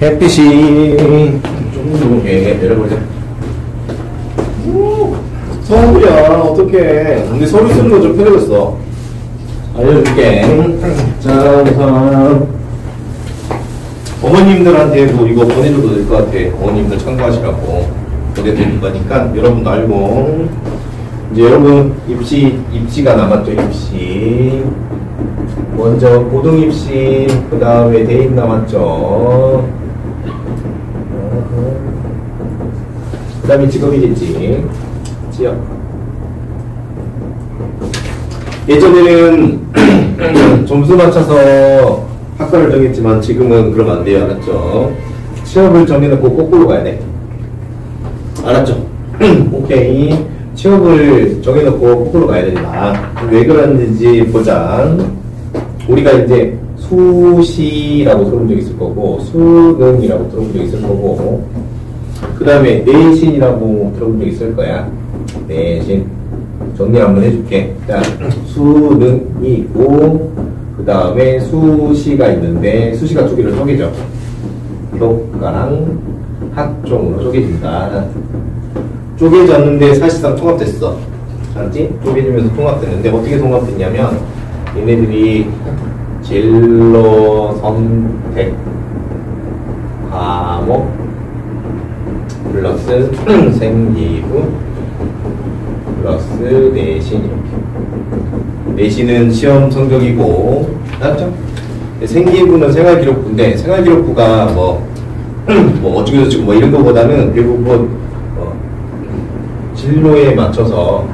햇빛이 조금 내려보자. 서울이야, 어떡해. 근데 서울 쓰는 거 좀 편해졌어. 알려줄게. 자, 우선 어머님들한테도 이거 보내줘도 될 것 같아. 어머님들 참고하시라고 보내드릴 거니까 여러분도 알고. 이제 여러분 입시가 남았죠. 입시 먼저 고등 입시, 그 다음에 대입 남았죠. 그 다음에 직업이겠지. 지역. 예전에는 점수 맞춰서 학과를 정했지만 지금은 그러면 안 돼요. 알았죠? 취업을 정해놓고 거꾸로 가야 돼. 알았죠? 오케이. 취업을 정해놓고 거꾸로 가야 된다. 왜 그러는지 보자. 우리가 이제 수시라고 들어본 적 있을 거고, 수능이라고 들어본 적 있을 거고, 그 다음에 내신이라고 들어본 적 있을 거야. 내신. 정리 한번 해줄게. 자, 수능이 있고, 그 다음에 수시가 있는데, 수시가 두 개로 쪼개져. 교과랑 학종으로 쪼개진다. 쪼개졌는데 사실상 통합됐어. 알았지? 쪼개지면서 통합됐는데, 어떻게 통합됐냐면, 얘네들이 진로 선택 과목 플러스 생기부 플러스 내신 이렇게. 내신은 시험 성적이고, 맞죠? 생기부는 생활기록부인데, 생활기록부가 뭐 어쩌고저쩌고 뭐 이런 거보다는 대부분 진로에 맞춰서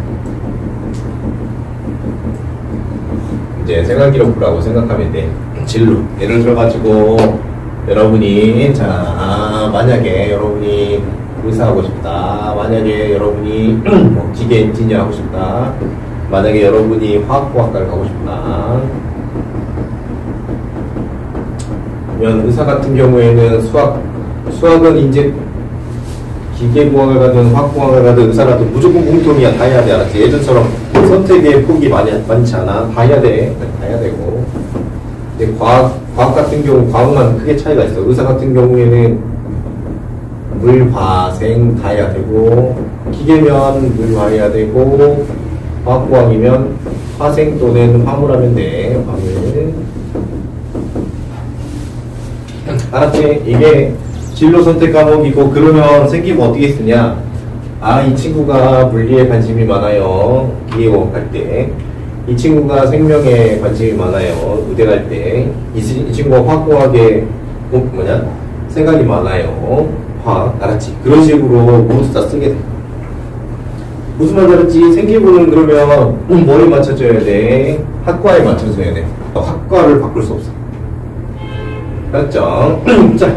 이제 생활기록부라고 생각하면 돼. 진로. 예를 들어가지고 여러분이 만약에 여러분이 의사하고 싶다. 만약에 여러분이 뭐 기계 엔지니어 하고 싶다. 만약에 여러분이 화학공학과를 가고 싶다. 그러면 의사 같은 경우에는 수학은 이제 기계공학을 가든 화학공학을 가든 의사라도 무조건 공통이야. 다 해야 돼. 알았지? 예전처럼 선택의 폭이 많지 않아. 다 해야 돼. 다 해야 되고. 근데 과학 같은 경우, 과학만 크게 차이가 있어. 의사 같은 경우에는 물, 화, 생 다 해야 되고, 기계면 물, 화 해야 되고, 화학공학이면 화생 또는 화물하면 돼. 화물. 알았지? 이게 진로 선택 과목이고, 그러면 생기부 어떻게 쓰냐? 아, 이 친구가 물리에 관심이 많아요. 기계공학 갈 때. 이 친구가 생명에 관심이 많아요. 의대 갈 때. 이 친구가 화학공학에 생각이 많아요. 화학. 알았지? 그런 식으로 모두 다 쓰게 돼. 무슨 말인지 알았지? 생기부는 그러면 뭐에 맞춰줘야 돼? 학과에 맞춰줘야 돼. 학과를 바꿀 수 없어. 알았죠? 자.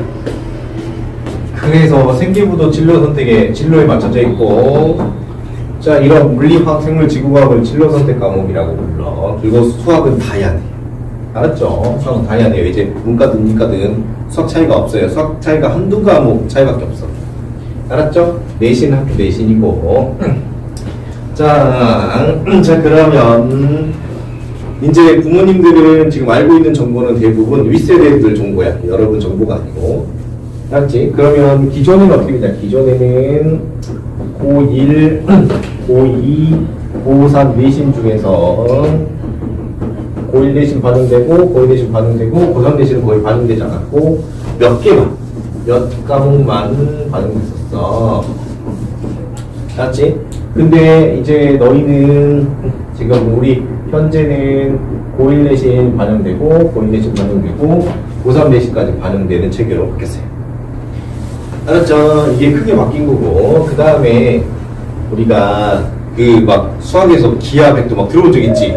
그래서 생기부도 진로에 맞춰져 있고, 자, 이런 물리, 화학, 생물, 지구과학을 진로 선택 과목이라고 불러. 그리고 수학은 다 해야 돼. 알았죠? 수학은 다 해야 돼요. 이제 문과든 이과든 수학 차이가 없어요. 수학 차이가 한두 과목 차이밖에 없어. 알았죠? 내신 학교 내신이고. 자, 그러면 이제 부모님들은 지금 알고 있는 정보는 대부분 윗세대들 정보야. 여러분 정보가 아니고. 알았지? 그러면 기존에는 어떻게 되냐? 기존에는 고1, 고2, 고3 내신 중에서 고1 내신 반영되고, 고2 내신 반영되고, 고3 내신은 거의 반영되지 않았고, 몇 과목만 반영됐었어. 알았지? 근데 이제 너희는 지금 우리 현재는 고1 내신 반영되고, 고2 내신 반영되고, 고3 내신까지 반영되는 체계로 바뀌었어요. 알았죠? 이게 크게 바뀐 거고, 그 다음에 우리가 수학에서 기하백도 막 들어본 적 있지?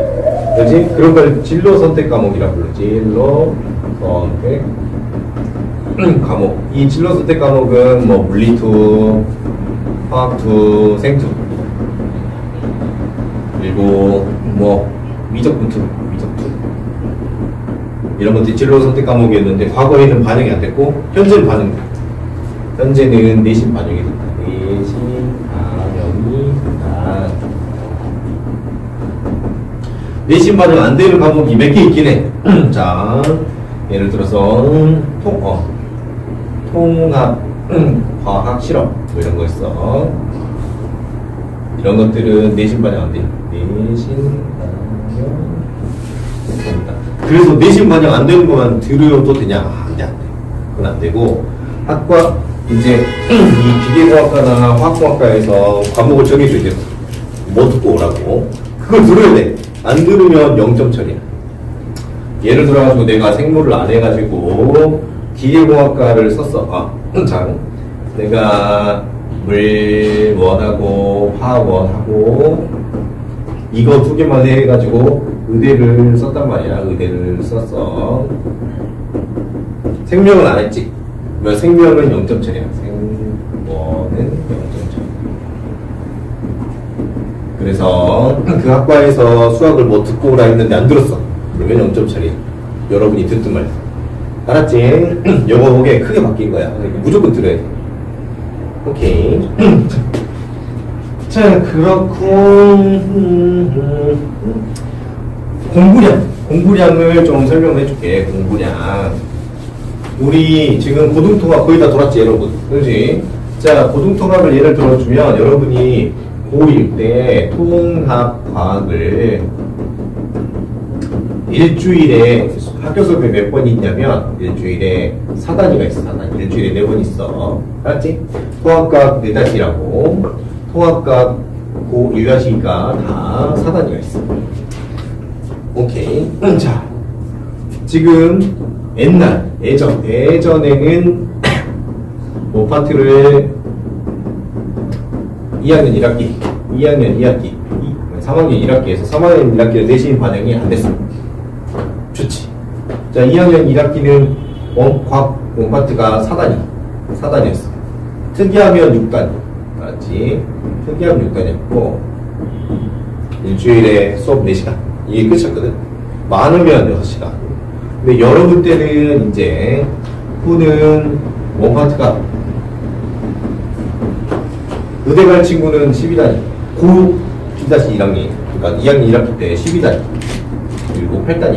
그렇지? 그런 걸 진로 선택 과목이라고 불러. 진로 선택 과목. 이 진로 선택 과목은 뭐 물리투, 화학투, 생투, 그리고 뭐 미적분투, 이런 것들이 진로 선택 과목이었는데 과거에는 반영이 안 됐고 현재는 반영돼. 현재는 내신 반영이 된다. 내신 반영이 된다. 내신 반영 안 되는 과목이 몇 개 있긴 해. 자, 예를 들어서 통합 과학 실험 뭐 이런 거 있어. 이런 것들은 내신 반영 안 돼. 내신 반영 됩니다. 그래서 내신 반영 안 되는 것만 들어도 되냐? 안 돼, 안 돼. 그건 안 되고 학과 이제 이 기계공학과나 화학공학과에서 과목을 정해줘 이제 뭐 듣고 오라고. 그걸 들어야 돼. 안 들으면 0점 처리야. 예를 들어가지고 내가 생물을 안 해가지고 기계공학과를 썼어. 자, 내가 물원하고 화원하고 이거 두 개만 해가지고 의대를 썼단 말이야. 의대를 썼어. 생명은 안 했지. 생명은 0점 처리야. 생원은 0점 처리. 그래서 그 학과에서 수학을 뭐 듣고 오라 했는데 안 들었어. 그러면 0점 처리. 여러분이 듣든 말든. 알았지? 영어 보게 크게 바뀐 거야. 그러니까 무조건 들어야 돼. 오케이. 자, 그렇고 공부량을 좀 설명해 줄게. 공부량. 우리 지금 고등통합 거의 다 돌았지, 여러분. 그렇지? 자, 고등통합을 예를 들어주면 여러분이 고1 때 통합과학을 일주일에 학교 수업에 몇 번 있냐면 일주일에 4단위가 있어. 4단위. 일주일에 4번 있어. 알았지? 통합과학 4단위라고 통합과학 고 1단위가 다 4단위가 있어. 오케이. 자, 지금 예전에는 모파트를 2학년 1학기 3학년 1학기에서 3학년 1학기를 내신 반영이 안 됐어. 좋지. 자, 2학년 1학기는 과학 원파트가 4단이었어. 특이하면 6단위. 알았지? 특이하면 6단이었고, 일주일에 수업 4시간. 이게 끝이었거든. 많으면 6시간. 근데 여러분 때는 이제, 후는 원파트가, 의대 갈 친구는 12단위. 고 2-1학년. 그러니까 2학년 1학기 때 12단위. 그리고 8단위.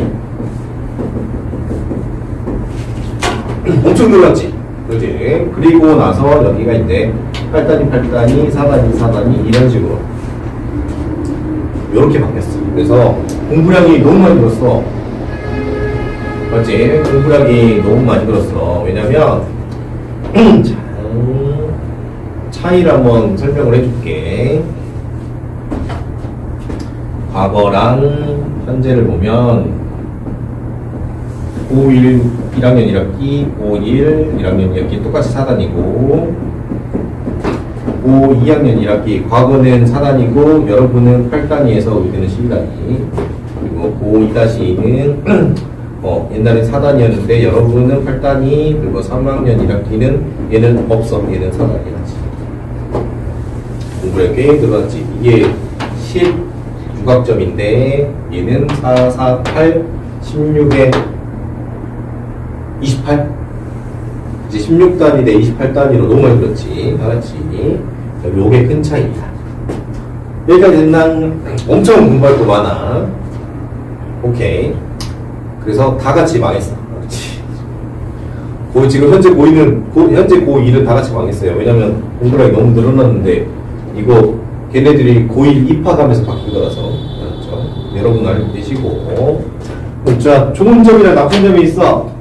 엄청 놀랐지? 그렇지? 그리고 나서 여기가 이제 8단위, 4단위 이런 식으로 이렇게 바뀌었어. 그래서 공부량이 너무 많이 늘었어. 맞지? 공부량이 너무 많이 늘었어. 왜냐면 차이를 한번 설명을 해줄게. 과거랑 현재를 보면 고1 1학년 1학기, 고1 1학년 1학기 똑같이 4단이고 고 2학년 1학기 과거는 4단이고 여러분은 8단위에서 의대는 12단위. 그리고 고 2-2는 옛날엔 4단이었는데 여러분은 8단위. 그리고 3학년 1학기는 얘는 없어. 얘는 4단이라지. 공부에 꽤 들어갔지. 이게 16학점인데 얘는 4, 4, 8, 16에 28? 이제 16단위 대 28단위로 너무 많이 들었지. 알았지? 요게 큰 차이다. 여기까지 된당 엄청 공부할 거 많아. 오케이. 그래서 다 같이 망했어. 그렇지. 지금 현재 고2는 다 같이 망했어요. 왜냐면 공부량이 너무 늘어났는데 이거 걔네들이 고1 입학하면서 바뀐 거라서. 알았죠? 여러분 알고 계시고. 자, 좋은 점이랑 나쁜 점이 있어.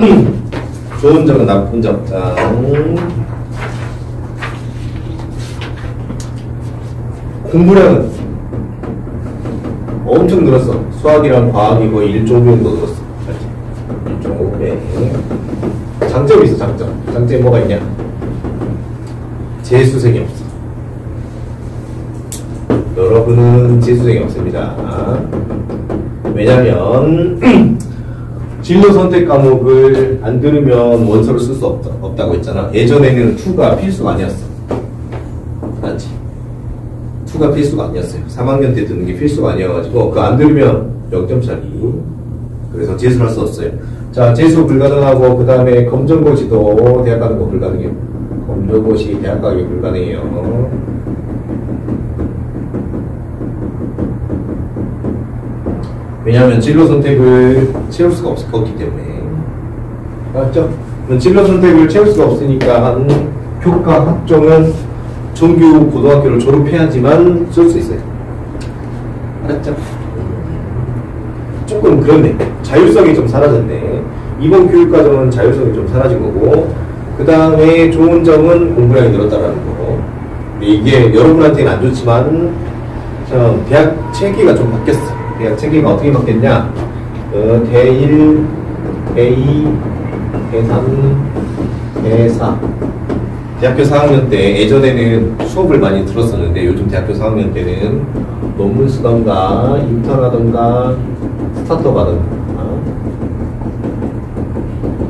좋은 점은 나쁜 점. 자, 공부량은 엄청 늘었어. 수학이랑 과학이 거의 1.5배 정도 늘었어. 1.5배. 장점이 있어, 장점. 장점이 뭐가 있냐? 재수생이 없어. 여러분은 재수생이 없습니다. 왜냐면 진로 선택 과목을 안 들으면 원서를 쓸 수 없다고 했잖아. 예전에는 2가 필수가 아니었어. 맞지? 2가 필수가 아니었어요. 3학년 때 듣는 게 필수가 아니어가지고 그거 안 들으면 0점짜리. 그래서 재수를 할 수 없어요. 자, 재수 불가능하고 그 다음에 검정고시도 대학 가는 거 불가능해요. 검정고시 대학 가기 불가능해요. 왜냐하면 진로 선택을 채울 수가 없기 때문에. 맞죠? 진로 선택을 채울 수가 없으니까 교과 학종은 정규 고등학교를 졸업해야지만 쓸 수 있어요. 알았죠? 조금 그렇네. 자율성이 좀 사라졌네. 이번 교육과정은 자율성이 좀 사라진 거고, 그 다음에 좋은 점은 공부량이 늘었다라는 거. 이게 여러분한테는 안 좋지만, 대학 체계가 좀 바뀌었어. 대학 체계가 어떻게 바뀌었냐? 대1, 대2, 대3, 대4. 대학교 4학년 때 예전에는 수업을 많이 들었었는데 요즘 대학교 4학년 때는 논문 쓰던가 인턴 하던가 스타트업 하던가.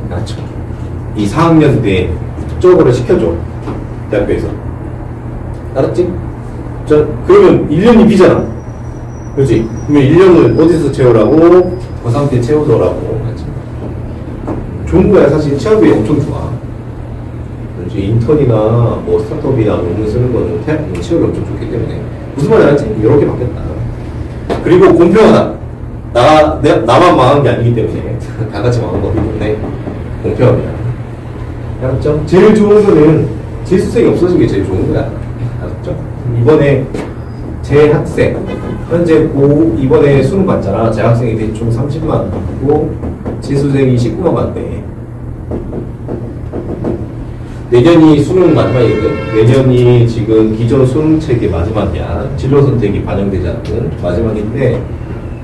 그렇죠. 이 4학년 때 쪽으로 시켜줘. 대학교에서. 알았지? 그러면 1년이 비잖아. 그렇지? 그러면 1년을 어디서 채우라고? 고3 때 채우더라고. 좋은 거야. 사실 취업이 엄청 좋아. 인턴이나 뭐 스타트업이나 논문 쓰는 거는 취업이 엄청 좋기 때문에. 무슨 말인지 알지? 이렇게 바뀌었다. 그리고 공평하다. 나만 망한 게 아니기 때문에 다 같이 망한 거기 때문에 공평합니다. 알았죠? 제일 좋은 거는 재수생이 없어진 게 제일 좋은 거야. 알았죠? 이번에 재학생 현재 이번에 수능 봤잖아. 재학생이 대충 30만 받고 재수생이 19만 받대. 내년이 수능 마지막이거든. 내년이 지금 기존 수능 체계 마지막이야. 진로 선택이 반영되지 않는 마지막인데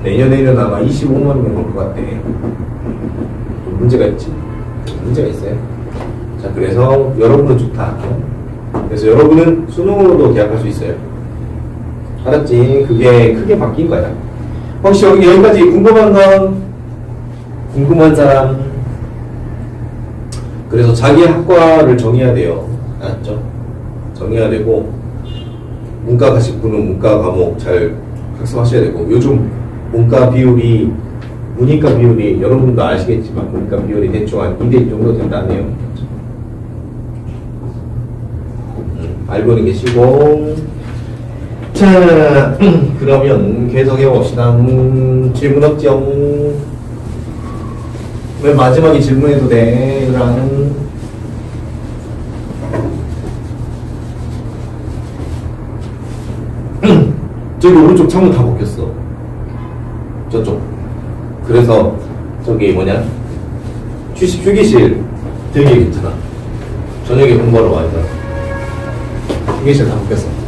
내년에는 아마 25만 명 올 것 같대. 문제가 있지. 문제가 있어요. 자, 그래서 여러분은 좋다. 그래서 여러분은 수능으로도 대학 갈 수 있어요. 알았지? 그게 크게 바뀐 거야. 혹시 여기까지 궁금한 사람? 그래서 자기 학과를 정해야 돼요. 알았죠? 정해야 되고, 문과 가실 분은 문과 과목 잘 학습하셔야 되고, 요즘 문과 비율이, 문이과 비율이, 여러분도 아시겠지만, 문이과 비율이 대충 한 2대1 정도 된다네요. 알고는 계시고, 자, 그러면 계속해 봅시다. 질문 없죠? 왜 마지막에 질문해도 돼? 라는. 저기 오른쪽 창문 다 벗겼어. 저쪽. 그래서 저기 뭐냐? 휴게실 되게 괜찮아. 저녁에 공부하러 와야 돼. 휴게실 다 벗겼어.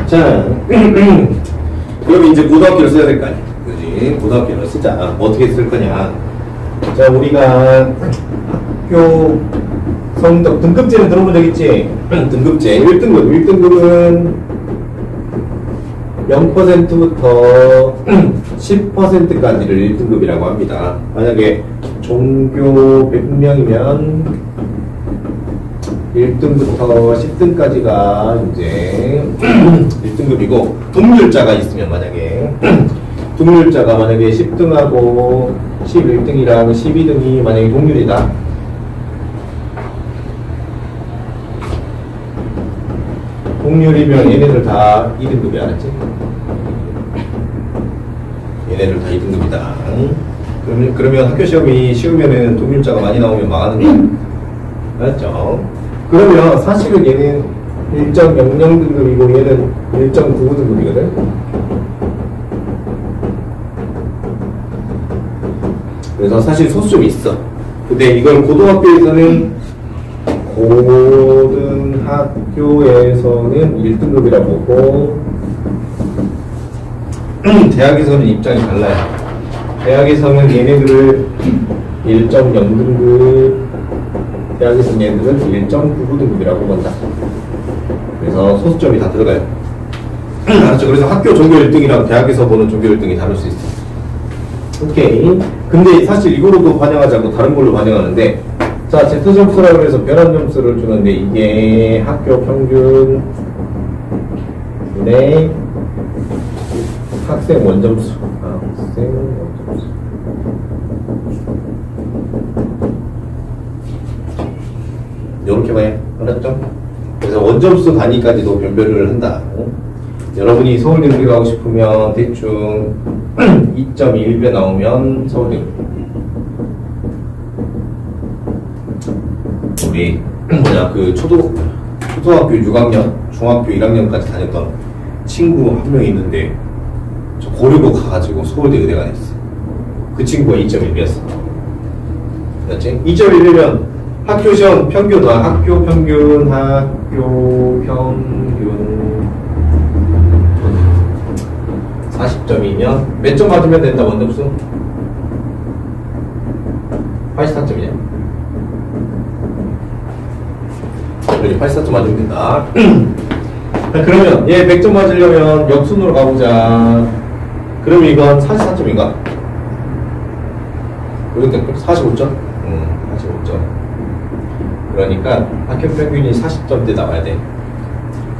자, 그럼 이제 고등학교를 써야 될 거 아니야. 그지? 고등학교를 쓰자. 어떻게 쓸 거냐. 자, 우리가 학교 성적, 등급제는 들어보면 되겠지? 등급제. 1등급. 1등급은 0%부터 10%까지를 1등급이라고 합니다. 만약에 종교 100명이면 1등부터 10등까지가 이제 1등급이고, 동률자가 있으면 동률자가 만약에 10등하고 11등이랑 12등이 만약에 동률이다. 동률이면 얘네들 다 2등급이 알았지? 얘네들 다 2등급이다. 그러면 학교 시험이 쉬우면은 동률자가 많이 나오면 망하는 거야. 알았죠? 그러면 사실은 얘는 1.00등급이고 얘는 1.99등급이거든. 그래서 사실 소수점이 있어. 근데 이걸 고등학교에서는 1등급이라고 보고 대학에서는 입장이 달라요. 대학에서는 얘네들을 1.0등급, 대학에서는 얘네들은 1.99등급이라고 본다. 그래서 소수점이 다 들어가요. 알았죠? 그래서 학교 전교 1등이랑 대학에서 보는 전교 1등이 다를 수 있어. 오케이. 근데 사실 이거로도 반영하지 않고 다른 걸로 반영하는데, 자, Z점수라고 해서 변환 점수를 주는데, 이게 학교 평균 분의 학생 원점수. 학생 원점수. 요렇게 봐요. 알았죠? 그래서 원점수 단위까지도 변별을 한다. 여러분이 서울대 의대 가고 싶으면 대충 2.1배 나오면 서울대. 우리 그 초등학교 6학년, 중학교 1학년까지 다녔던 친구 한 명 있는데 저 고르고 가가지고 서울대 의대가 됐어. 그 친구가 2.1배였어. 맞지? 2.1배면 학교 시험 평균, 학교 평균 40점이면 몇 점 맞으면 된다, 원점수? 84점이냐? 그래, 84점 맞으면 된다. 그러면 얘 100점 맞으려면 역순으로 가보자. 그럼 이건 44점인가? 그러니까 45점? 45점. 그러니까 학교 평균이 40점대 나와야 돼.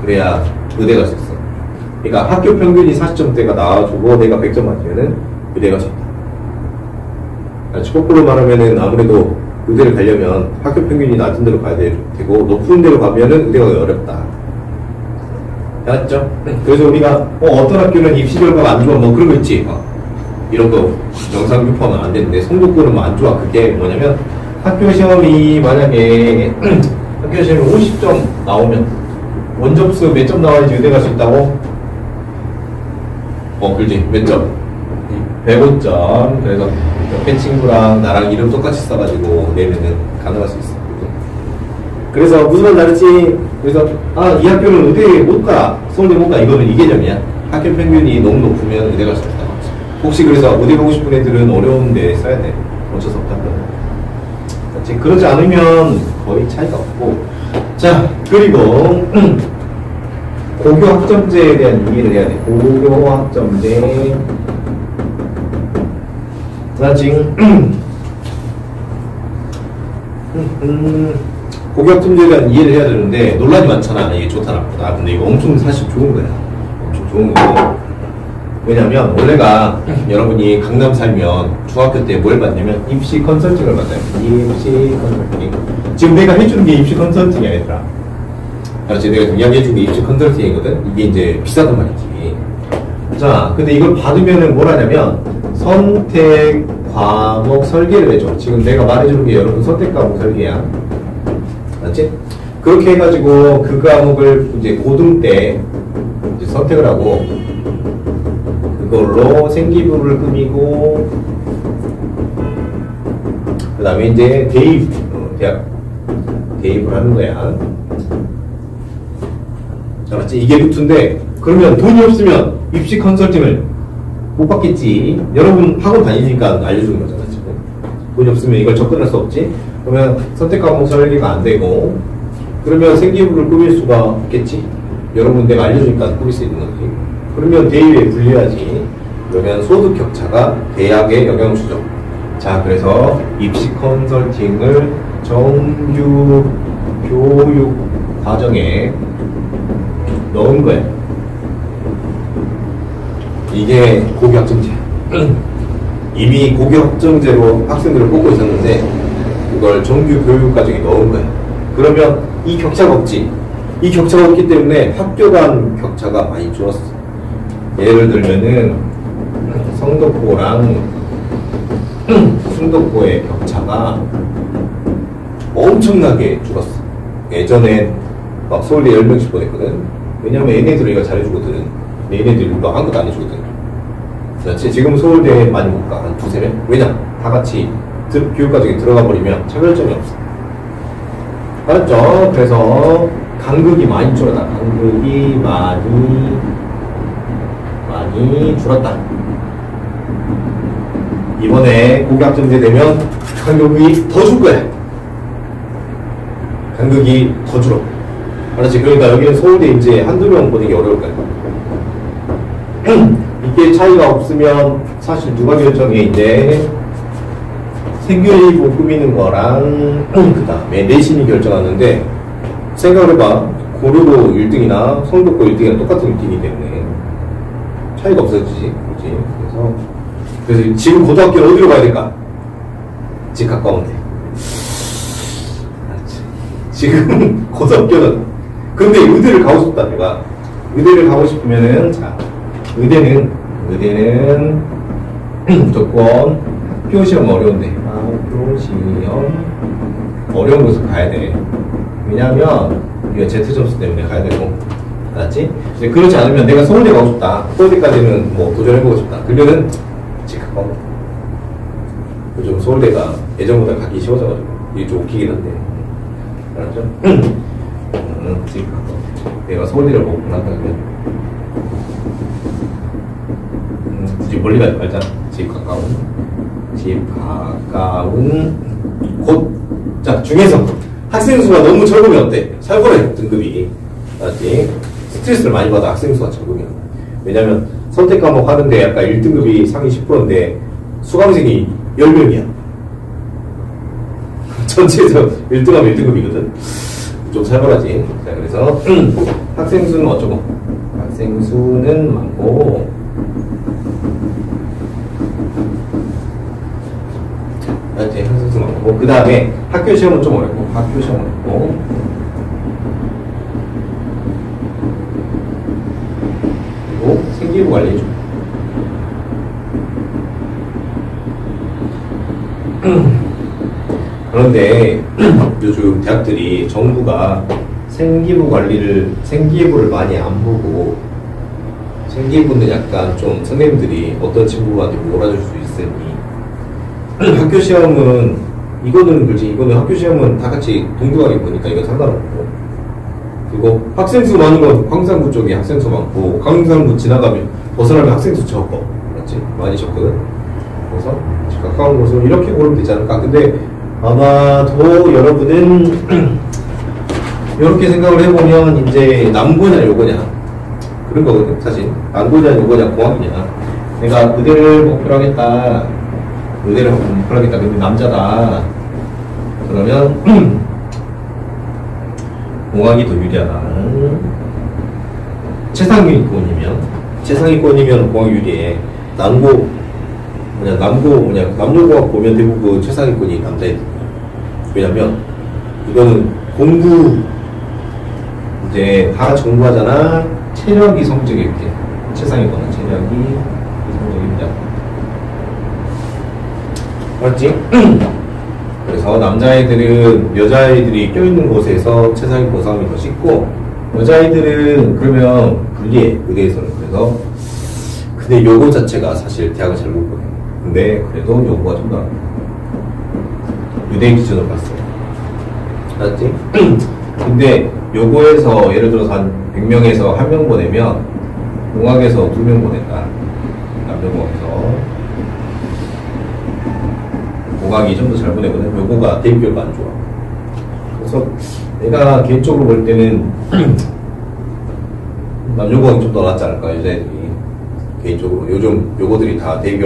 그래야 의대 갈 수 있어. 그러니까 학교 평균이 40점대가 나와주고 내가 100점 맞으면은 의대가 좋다. 거꾸로 말하면은 아무래도 의대를 가려면 학교 평균이 낮은 데로 가야 되고 높은 데로 가면은 의대가 어렵다. 알았죠? 그래서 우리가 어떤 학교는 입시 결과가 안 좋아 뭐 그런 거 있지. 이런 거 영상 교포하면 안 되는데 성적표는 안 좋아. 그게 뭐냐면 학교 시험이 만약에 학교 시험이 50점 나오면 원점수 몇 점 나와야지 의대 갈 수 있다고? 그렇지. 몇 점? 105점. 그래서 옆에 친구랑 나랑 이름 똑같이 써가지고 내면은 가능할 수 있어. 그래서 무슨 말 다르지? 그래서 이 학교는 의대 못 가, 서울대 못 가. 이거는 이 개념이야. 학교 평균이 너무 높으면 의대 갈 수 없다. 혹시 그래서 의대 가고 싶은 애들은 어려운데 써야 돼. 어쩔 수 없다. 그렇지. 그러지 않으면 거의 차이가 없고. 자, 그리고 고교 학점제에 대한 이해를 해야 돼. 고교 학점제. 나 지금 고교 학점제에 대한 이해를 해야 되는데 논란이 많잖아. 이게 좋다 나쁘다. 근데 이거 엄청 사실 좋은 거야. 엄청 좋은 거고. 왜냐면 원래가 여러분이 강남 살면 중학교 때 뭘 받냐면 입시 컨설팅을 받아요. 입시 컨설팅. 지금 내가 해주는 게 입시 컨설팅이야, 얘들아. 알았지? 내가 이야기해준 게 입시 컨설팅이거든. 이게 이제 비싸단 말이지. 자, 근데 이걸 받으면은 뭘 하냐면 선택 과목 설계를 해줘. 지금 내가 말해주는 게 여러분 선택 과목 설계야. 알았지? 그렇게 해가지고 그 과목을 이제 고등 때 이제 선택을 하고 그걸로 생기부를 꾸미고 그 다음에 이제 대입, 대입을 하는 거야. 알았지? 이게 루트인데 그러면 돈이 없으면 입시 컨설팅을 못 받겠지. 여러분 학원 다니니까 알려주는 거잖아. 지금 돈이 없으면 이걸 접근할 수 없지. 그러면 선택 과목 설계가 안 되고 그러면 생기부를 꾸밀 수가 없겠지. 여러분 내가 알려주니까 꾸밀 수 있는 거지. 그러면 대입에 불려야지. 그러면 소득 격차가 대학에 영향을 주죠. 자, 그래서 입시 컨설팅을 정규 교육 과정에 넣은 거예요. 이게 고교 학점제야. 이미 고교 학점제로 학생들을 뽑고 있었는데 그걸 정규 교육 과정에 넣은 거예요. 그러면 이 격차가 없지. 이 격차가 없기 때문에 학교 간 격차가 많이 줄었어. 예를 들면은 성덕고랑 충덕고의 격차가 엄청나게 줄었어. 예전엔 막 서울대 10명씩 보냈거든. 왜냐면 얘네들은 이거 잘해주거든. 얘네들 이거 아무것도 안 해주거든. 그렇지? 지금 서울대에 많이 못 가. 한 두세 명? 왜냐? 다 같이 교육과정에 들어가 버리면 차별점이 없어. 알았죠? 그래서 간극이 많이 줄었다. 간극이 많이 줄었다. 이번에 고교 학점제 되면 간극이 더 줄 거야. 간극이 더 줄어. 알았지? 그러니까 여기는 서울대 이제 한두 명 보내기 어려울 거야. 이게 차이가 없으면 사실 누가 결정해? 이제 생교일부 꾸미는 거랑 그 다음에 내신이 결정하는데 생각을 해봐. 고려도 1등이나 성덕고 1등이랑 똑같은 1등이기 때문에 차이가 없어지지. 그렇지? 그래서 지금 고등학교는 어디로 가야 될까? 집 가까운데. 지금 고등학교는. 근데 의대를 가고 싶다, 내가. 의대를 가고 싶으면은, 자, 의대는 무조건 학교 시험 어려운데. 학교 시험 어려운 곳을 가야 돼. 왜냐면, 이거 Z 점수 때문에 가야 되고. 알았지? 그렇지 않으면 내가 서울대 가고 싶다. 서울대까지는 뭐 도전해보고 싶다. 그러면은, 직학과고. 요즘 서울대가 예전보다 가기 쉬워져가지고. 이게 좀 웃기긴 한데. 알았죠? 직학과. 내가 서울대를 먹고 나가면 굳이 멀리 가지 말자. 집 가까운 곳. 자, 중에서 학생 수가 너무 적으면 어때? 살벌해, 등급이. 알았지? 스트레스를 많이 받아, 학생 수가 적으면. 왜냐면 선택 과목 하는데 아까 1등급이 상위 10%인데 수강생이 10명이야. 전체에서 1등하면 1등급이거든. 좀 살벌하지. 자, 그래서 학생 수는 어쩌고? 학생 수는 많고, 알지? 학생 수 많고, 그 다음에 학교 시험은 좀 어렵고, 학교 시험 어렵고, 그리고 생기부 관리 좀. 그런데 요즘 대학들이 정부가 생기부를 많이 안 보고, 생기부는 약간 좀 선생님들이 어떤 친구한테 몰아줄 수 있으니, 학교 시험은 이거는 그렇지, 이거는 학교 시험은 다 같이 동등하게 보니까 이건 상관없고, 그리고 학생 수 많은 건 광산구 쪽에 학생 수 많고, 광산구 지나가면 벗어나면 학생 수 적어. 맞지? 많이 적거든. 그래서 가까운 곳으로 이렇게 고르면 되지 않을까? 근데 아마도 여러분은 이렇게 생각을 해보면 이제 남고냐 요거냐 그런 거거든. 사실 남고냐 요거냐 공학이냐. 내가 의대를 목표로 하겠다, 의대를 목표로 하겠다, 근데 남자다, 그러면 공학이 더 유리하다. 최상위권이면 공학이 유리해. 남녀공학 보면 대부분 최상위권이 남자애들. 왜냐면 왜냐면 공부 이제 다 같이 공부하잖아. 체력이 성적이 이렇게 최상위권은 체력이 성적입니다. 맞지? 그래서 남자애들은 여자애들이 껴있는 곳에서 최상위 고삼이 더 쉽고, 여자애들은 그러면 불리해, 의대에서는. 그래서 근데 요거 자체가 사실 대학을 잘 못 보네. 근데 그래도 요거가 좀 더 의대 기준으로 봤어요. 알았지? 근데 요거에서 예를 들어서 한 100명에서 1명 보내면 공학에서 2명 보낸다. 남녀공학에서 공학이 좀 더 잘 보내거든. 요거가 대입결과 안 좋아. 그래서 내가 개인적으로 볼 때는 남녀공학이 좀 더 낫지 않을까, 여자애들이. 개인적으로 요즘 요거들이 다 대입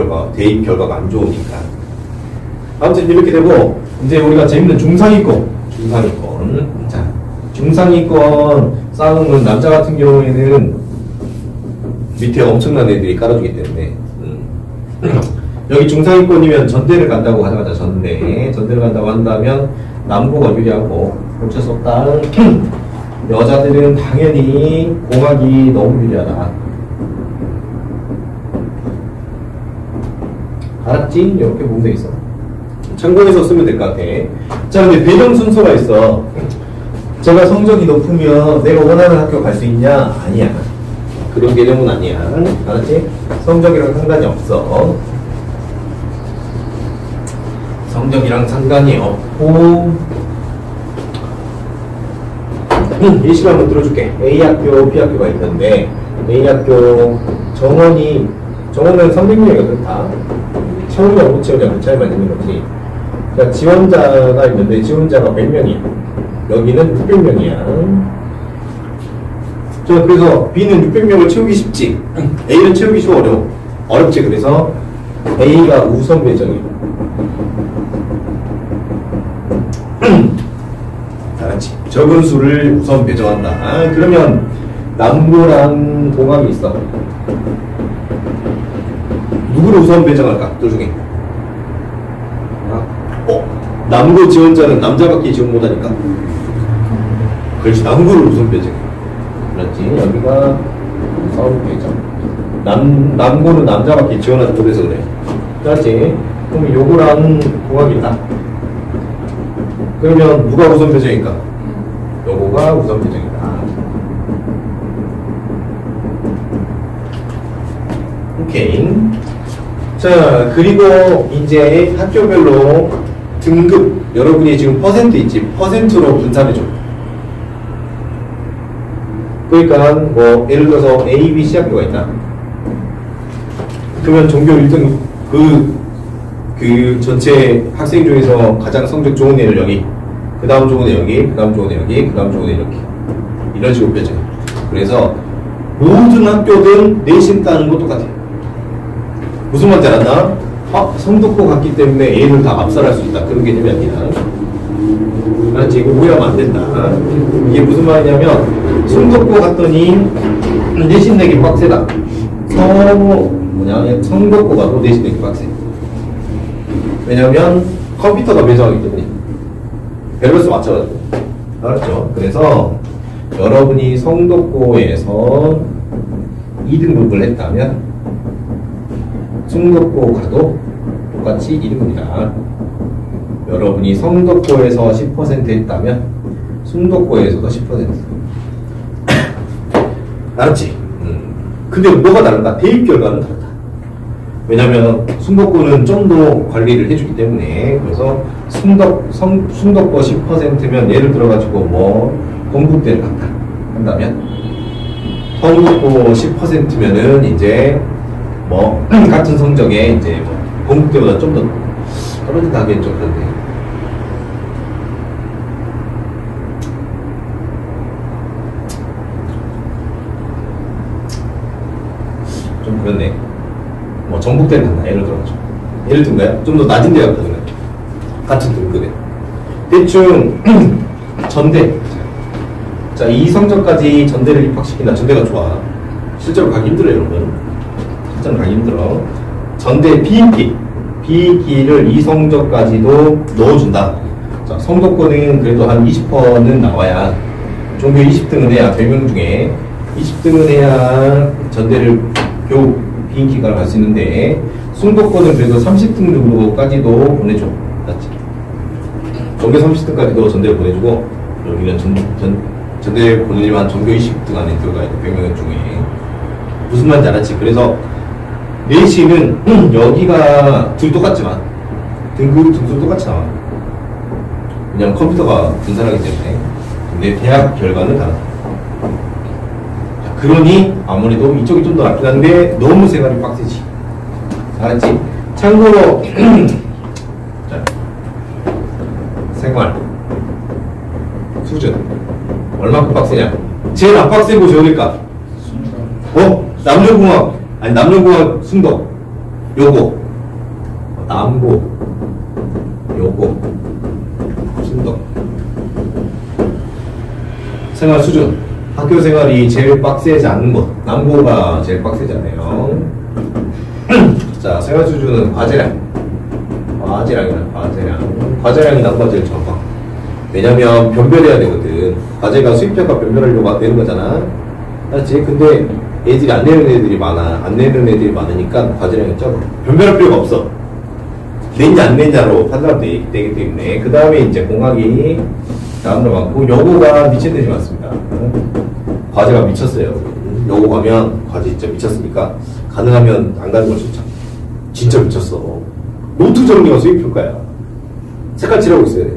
결과가 안 좋으니까. 아무튼 이렇게 되고, 이제 우리가 재밌는 중상위권. 자, 중상위권 싸움은 남자 같은 경우에는 밑에 엄청난 애들이 깔아주기 때문에 여기 중상위권이면 전대를 간다고 하자마자 전대를 간다고 한다면 남고가 유리하고 어쩔 수 없다. 여자들은 당연히 공학이 너무 유리하다. 알았지? 이렇게 보면 되겠어. 참고해서 쓰면 될 것 같아. 자, 근데 배정 순서가 있어. 제가 성적이 높으면 내가 원하는 학교 갈 수 있냐? 아니야. 그런 개념은 아니야. 알았지? 성적이랑 상관이 없어. 성적이랑 상관이 없고, 예시를 한번 들어줄게. A학교, B학교가 있는데, A학교 정원은 300명이거든, 다. 채우냐, 못 채우냐, 그 차이만 있는 거지. 그러니까 지원자가 있는데, 지원자가 100명이야. 여기는 600명이야. 자, 그래서 B는 600명을 채우기 쉽지. A는 채우기 쉬워, 어려워. 어렵지. 그래서 A가 우선 배정이야. 알았지? 적은 수를 우선 배정한다. 그러면 남고랑 공학이 있어. 누구를 우선 배정할까? 둘 중에. 남고 지원자는 남자밖에 지원 못하니까 그렇지. 남구를 우선 배제. 그렇지. 여기가 우선 배제. 남구는 남자밖에 지원하지 못해서 그래. 그렇지. 그럼 요거랑 공학이다. 그러면 누가 우선 배제니까? 요거가 우선 배제이다. 오케이. 자, 그리고 이제 학교별로 등급, 여러분이 지금 퍼센트 있지? 퍼센트로 분산해줘. 그러니까 뭐 예를 들어서 A, B, C 학교가 있다. 그러면 전교 1등 그 전체 학생 중에서 가장 성적 좋은 애를 여기, 그 다음 좋은 애 여기, 그 다음 좋은 애 여기, 그 다음 좋은 애 이렇게, 이런 식으로 펴져. 그래서 모든 학교든 내신 따는 거 똑같아요. 무슨 말인지 알았나? 성적고 같기 때문에 A를 다 압살할 수 있다. 그런 개념이 아니라. 그렇지. 이거 오해하면 안 된다. 이게 무슨 말이냐면, 성적고 같더니 내신 내기 빡세다. 성적고 가도 내신 내기 빡세. 왜냐면 컴퓨터가 배정하기 때문에. 밸런스 맞춰가지고. 알았죠? 그래서 여러분이 성적고에서 2등급을 했다면 충덕고 가도 똑같이 1등급이다. 여러분이 성덕고에서 10% 했다면 순덕고에서도 10%. 알았지? 근데 뭐가 다른가? 대입 결과는 다르다. 왜냐면 순덕고는 좀 더 관리를 해주기 때문에. 그래서 순덕고 10%면 예를 들어가지고 뭐 건국대를 갔다 한다면 성덕고 10%면은 이제 뭐 같은 성적에 이제 뭐 건국대보다 좀 더 떨어진다 하겠죠. 그런데 좀 그렇네. 뭐 전국대를 간다 예를 들어가지고. 예를 든 거야. 좀 더 낮은 데 갔거든요. 같은 등급에 대충 전대. 자, 이 성적까지 전대를 입학시킨다. 전대가 좋아. 실제로 가기 힘들어요, 여러분. 실제로 가기 힘들어. 전대 B기를 이 성적까지도 넣어준다. 자, 성적권은 그래도 한 20%는 나와야, 종교 20등은 해야, 100명 중에 20등은 해야 전대를 겨우 B기가 갈 수 있는데, 순도권은 그래도 30등 정도까지도 보내줘. 맞지? 전교 30등까지도 전대를 보내주고, 여기는 전대를 보내지만 전교 20등 안에 들어가야 돼. 100명 중에. 무슨 말인지 알았지? 그래서 내신은 여기가 둘 똑같지만 등수 똑같이 나와. 왜냐면 컴퓨터가 분산하기 때문에. 근데 대학 결과는 다르다. 그러니 아무래도 이쪽이 좀 더 낫긴 한데 너무 생활이 빡세지. 알았지? 참고로 자, 생활 수준 얼마큼 빡세냐? 제일 안 빡센 곳이 어딜까? 남녀공학. 아니, 남녀공학 순덕 요거 남고 요거 순덕. 생활 수준, 학교 생활이 제일 빡세지 않는 곳, 남고가 제일 빡세잖아요. 자, 생활 수준은 과제량이 남고가 제일 적어. 왜냐면 변별해야 되거든. 과제가 수입평가 변별하려고 되는 거잖아. 맞지? 근데 애들이 안 내는 애들이 많아. 안 내는 애들이 많으니까 과제량이 적어. 변별할 필요가 없어. 냈냐 안 냈냐로 판단되기 때문에. 그 다음에 이제 공학이 다음으로 많고, 여고가 미친 듯이 많습니다. 과제가 미쳤어요. 여고 가면 과제 진짜 미쳤으니까 가능하면 안 가는 걸 추천. 진짜 미쳤어. 노트 정리가 수입평가야. 색깔 칠하고 있어야 돼.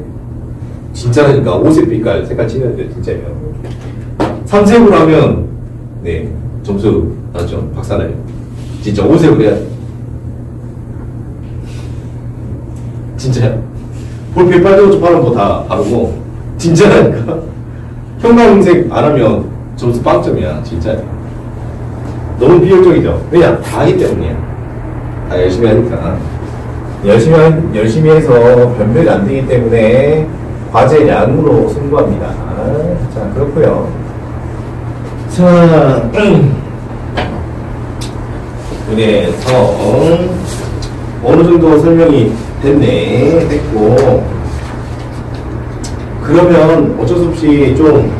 진짜라니까. 옷색 빛깔 색깔 칠해야 돼. 진짜예요. 3색으로 하면 네 점수 맞죠? 박살나요. 진짜 5색으로 해야 돼. 진짜야. 볼펜 빨간색 바르면 더 다 바르고. 진짜라니까. 형광색 안 하면 점수 빵점이야. 진짜야. 너무 비효율적이죠. 왜냐? 다 하기 때문이야. 다 열심히 하니까. 열심히 해서 변별이 안 되기 때문에 과제량으로 승부합니다. 자, 그렇고요. 자, 그래서 어느 정도 설명이 됐고, 그러면 어쩔 수 없이 좀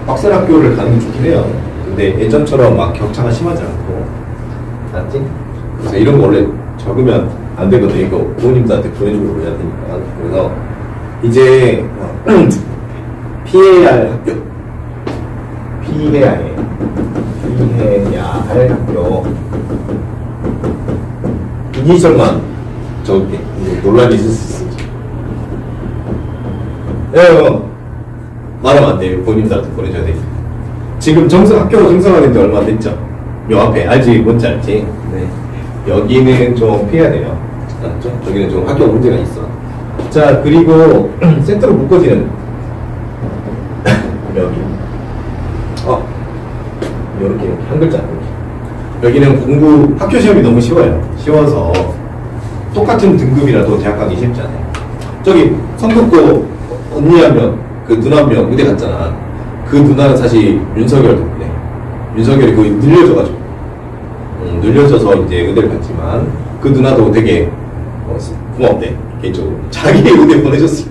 빡센 학교를 가는 게 좋긴 해요. 근데 예전처럼 막 격차가 심하지 않고, 알았지? 그래서 이런 거 원래 적으면 안 되거든. 이거 부모님들한테 보내주고 그래야 되니까. 그래서 이제 피해야 할 학교, 피해야 할 학교 이니셜만 적을게. 논란이 있을 수 있어. 말하면 안 돼. 본인들한테 보내줘야 돼. 지금 학교가 정상화된 지 얼마 됐죠? 요 앞에 알지? 뭔지 알지? 네. 여기는 좀 피해야 돼요. 알았죠? 저기는 좀 학교 문제가 있어. 자, 그리고 센터로 묶어지는 여기. 이렇게 한 글자. 여기는 공부 학교 시험이 너무 쉬워요. 쉬워서 똑같은 등급이라도 대학 가기 쉽지 않아요. 저기 성북고 언니 한 명, 그 누나 한 명 의대 갔잖아. 그 누나는 사실 윤석열 덕분에 윤석열이 거의 늘려져가지고 늘려져서 이제 의대를 갔지만 그 누나도 되게 고맙대. 개인적으로 자기 의대 보내줬어.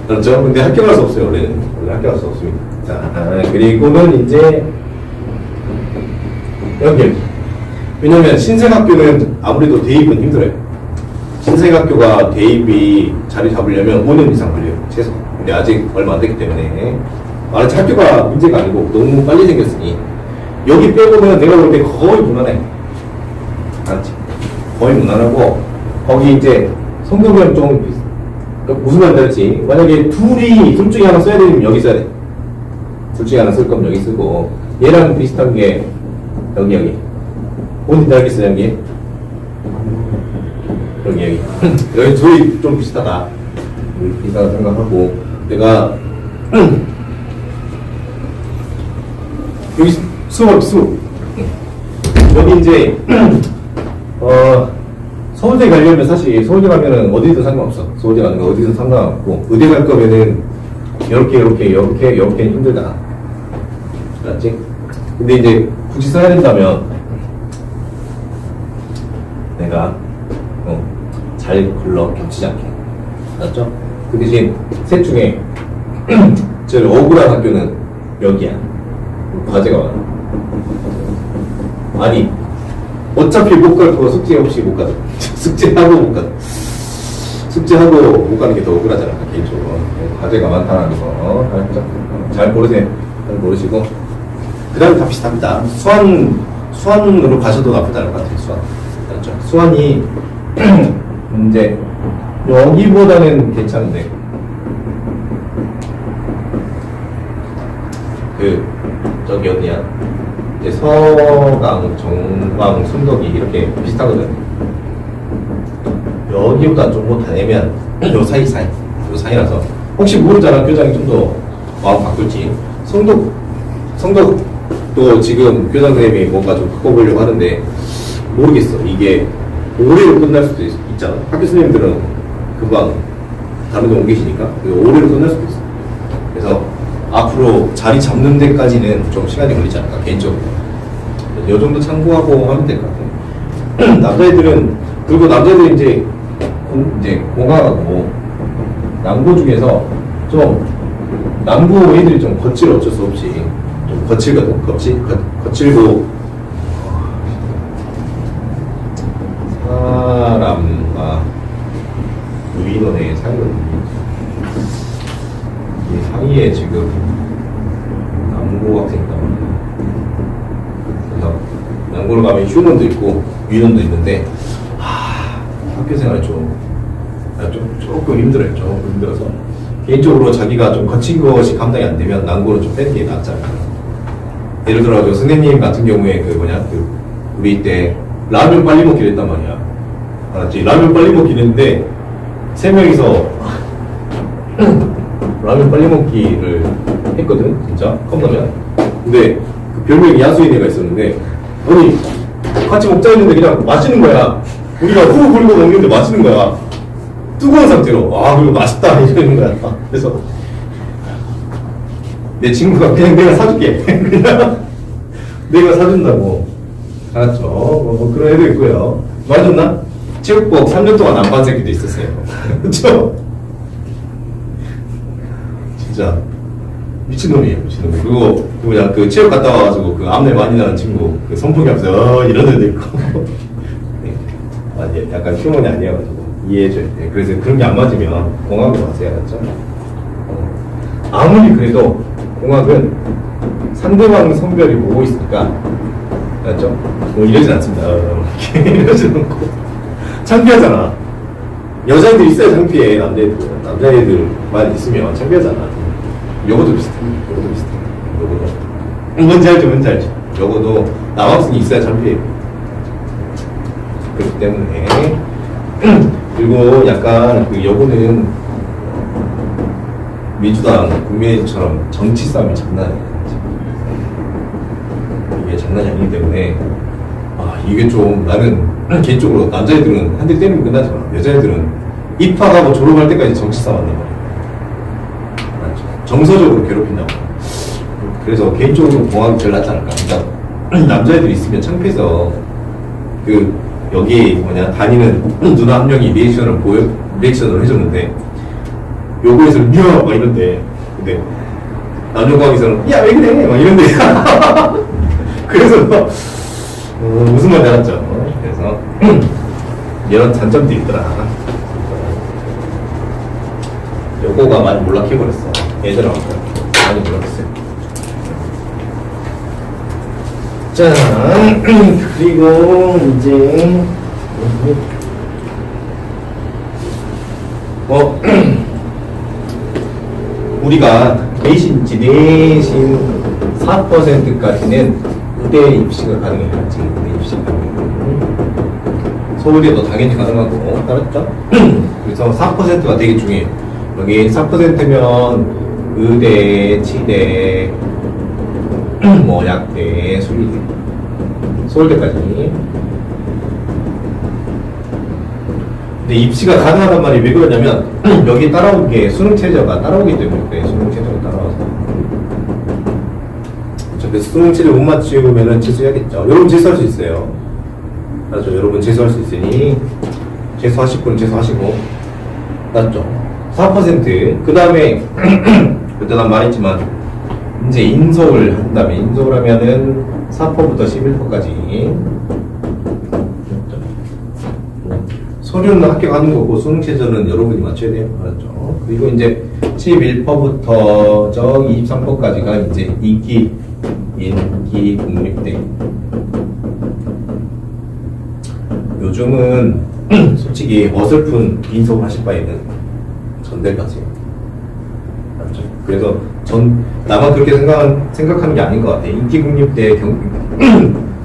그렇죠? 근데 학교 갈 수 없어요. 원래 학교 갈 수 없습니다. 자, 그리고는 이제 여기. 왜냐면 신생학교는 아무래도 대입은 힘들어요. 신생학교가 대입이 자리 잡으려면 5년 이상 걸려요. 최소. 근데 아직 얼마 안 됐기 때문에. 말하자면 학교가 문제가 아니고 너무 빨리 생겼으니 여기 빼고는 내가 볼 때 거의 무난해. 알았지? 거의 무난하고 거기 이제 성적은 좀 무슨 말인지 알지? 만약에 둘 중에 하나 써야 되면 여기 써야 돼. 둘 중에 하나 쓸 거면 여기 쓰고 얘랑 비슷한 게 여기 뭔지 알겠어요? 여기 여기 둘이 좀 비슷하다 생각하고 내가 여기 수 여기 이제 서울대 가려면 사실 서울대 가면은 어디든 상관없어. 서울대 가는 거 어디든 상관없고 의대 갈 거면은 이렇게 힘들다. 알았지? 근데 이제 굳이 써야 된다면 내가 잘 걸러 겹치지 않게. 알았죠? 그 대신 셋 중에 제일 억울한 학교는 여기야. 과제가 많아. 아니 어차피 못 갈 거 숙제 없이 못 가죠. 숙제하고 못 가죠. 숙제하고 못 가는 게 더 억울하잖아. 개인적으로. 과제가 많다는 거. 잘 모르세요. 잘 모르시고. 그 다음에 다 비슷합니다. 수완으로 가셔도 나쁘지 않을 것 같아요. 수완. 맞죠? 수완이 이제 여기보다는 괜찮은데 저기 어디야? 이제 서강, 정강, 순덕이 이렇게 비슷하거든. 여기보다 좀 못하면 요 사이라서 혹시 모르잖아. 교장이 좀 더 마음 바꿀지. 성덕도 지금 교장 선생님이 뭔가 좀 바꿔보려고 하는데 모르겠어. 이게 올해로 끝날 수도 있잖아. 학교 선생님들은 금방 다른 데 옮 계시니까 올해로 끝날 수도 있어. 그래서 앞으로 자리 잡는 데까지는 좀 시간이 걸리지 않을까, 개인적으로. 이 정도 참고하고 하면 될 것 같아요. 남자애들은 이제 공학하고 남고 중에서 좀 남고 애들이 좀 거칠 어쩔 수 없이 좀 거칠거든. 거칠고 사람과 유인원의 사이거든요. 이 사이에 지금 남고 학생이 있단 말이에요. 그래서 남고를 가면 휴원도 있고 유인원도 있는데 학교 생활이 조금 힘들어요. 조금 힘들어서 개인적으로 자기가 좀 거친 것이 감당이 안 되면 남고를 좀 빼는 게 낫지 않을까. 예를 들어 선생님 같은 경우에 우리 때 라면 빨리 먹기를 했단 말이야. 알았지? 라면 빨리 먹기를 했는데 3명이서 라면 빨리 먹기를 했거든, 진짜 컵라면. 근데 그 별명이 야수인 애가 있었는데 아니 같이 먹자 했는데 그냥 마시는 거야. 우리가 후루 부리고 먹는데 마시는 거야. 뜨거운 상태로. 그리고 맛있다 이러는 거야. 그래서 내 친구가 그냥 내가 사줄게. 그냥 내가 사준다고. 알았죠? 그런 애도 있고요. 말해줬나? 체육복 3년 동안 안 반 새끼도 있었어요. 그쵸? 진짜 미친놈이에요, 미친놈. 그리고 그냥 그 체육 갔다 와가지고 그 암내 많이 나는 친구 그 선풍기 앞에서 이런 애도 있고. 네. 아, 예, 약간 휴먼이 아니어가지고 이해해줘야 돼. 그래서 그런 게 안 맞으면 공학으로 가세요, 알았죠? 아무리 그래도 공학은 상대방 성별이 보고 있으니까, 알았죠? 뭐 이러진 않습니다. 이러진 않고 창피하잖아. 여자애들 있어야 창피해. 남자애들만 있으면 창피하잖아. 요거도 비슷해. 요거도 비슷해. 요거도 뭔지 알죠? 뭔지 알죠? 요거도 남학생이 있어야 창피해. 그렇기 때문에 그리고 약간 그 요거는 민주당 국민의힘처럼 정치 싸움이 장난이 아니야. 이게 장난이 아니기 때문에 이게 좀 나는 개인적으로 남자애들은 한 대 때리면 끝나지만 여자애들은 입학하고 졸업할 때까지 정치 싸움 한단 말이야. 정서적으로 괴롭힌다고. 그래서 개인적으로 공학이 제일 낫지 않을까. 그러니까 남자애들이 있으면 창피해서 그 여기 다니는 누나 한 명이 리액션을 해줬는데 요거에서는 야! 막 이런데 근데 남녀공학에서는 야 왜 그래! 막 이런데 그래서 무슨 말인지 알았죠. 그래서 이런 단점도 있더라. 요거가 많이 몰락해버렸어. 예전하고 많이 몰락했어요. 자, 그리고 이제 우리가 내신 4%까지는 의대 입시가 가능해요. 의대 입시가 가능해요. 서울에도 당연히 가능하고, 알았죠? 그래서 4%가 되게 중요해요. 여기 4%면 의대, 치대, 뭐 약대, 수의대, 서울대까지. 근데 입시가 가능하단 말이 왜 그러냐면 여기 따라온 게 수능 최저가 따라오기 때문에 그래. 수능 최저가 따라와서. 그래서 수능 최저 못 맞추면은 재수해야겠죠. 여러분 재수할 수 있어요. 맞죠? 여러분 재수할 수 있으니 재수하실 분은 재수하시고, 맞죠? 4%. 그 다음에 그때 난 말했지만 이제 인서울 한다면 인서울 하면은 4%부터 11%까지. 서류는 합격하는 거고 수능 최저는 여러분이 맞춰야 돼요. 알았죠? 그리고 이제 11%부터 저기 23%까지가 이제 인기 국립대. 요즘은 솔직히 어설픈 인서울 하실 바에는 전대 가세요. 알았죠? 그래서 나만 그렇게 생각하는 게 아닌 것 같아. 인기 국립대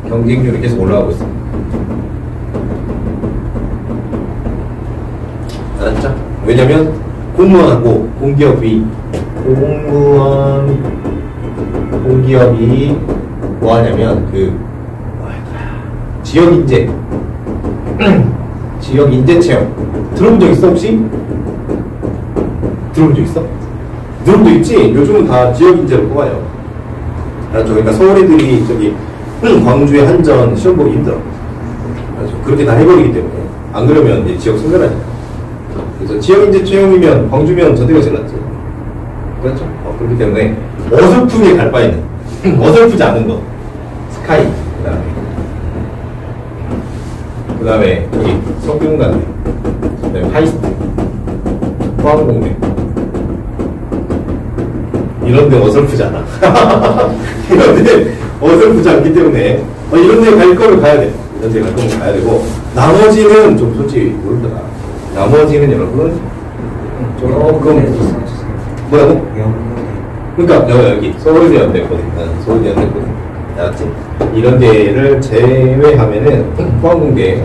경쟁률이 계속 올라가고 있습니다. 알았죠? 왜냐면 공무원하고 공기업이 뭐 하냐면 지역 인재 채용 들어본 적 있어 혹시? 들어본 적 있어? 들어본 적 있지? 요즘은 다 지역 인재로 뽑아요. 알았죠? 그러니까 서울 애들이 저기 광주에 한전 시험 보기 힘들어. 알았죠? 그렇게 다 해버리기 때문에 안 그러면 이제 지역 선별하니까. 그래서 지역인재 채용이면 광주면 저대가 제일 낫지. 그렇죠? 그렇기 때문에 어설프게 갈 바에는 어설프지 않은 거 스카이 그 다음에 여기 석유공단대 그 다음에 하이스트 포항공대 이런데 어설프지 않아. 이런데 어설프지 않기 때문에 이런데 갈 거면 가야 돼. 이런데 갈 거면 가야 되고 나머지는 좀 솔직히 모르더라. 나머지는 여러분 조금 뭐라고? 그러니까 여기 서울대 연대거든. 서울대 연대거든. 알았지? 이런 데를 제외하면은 포항공대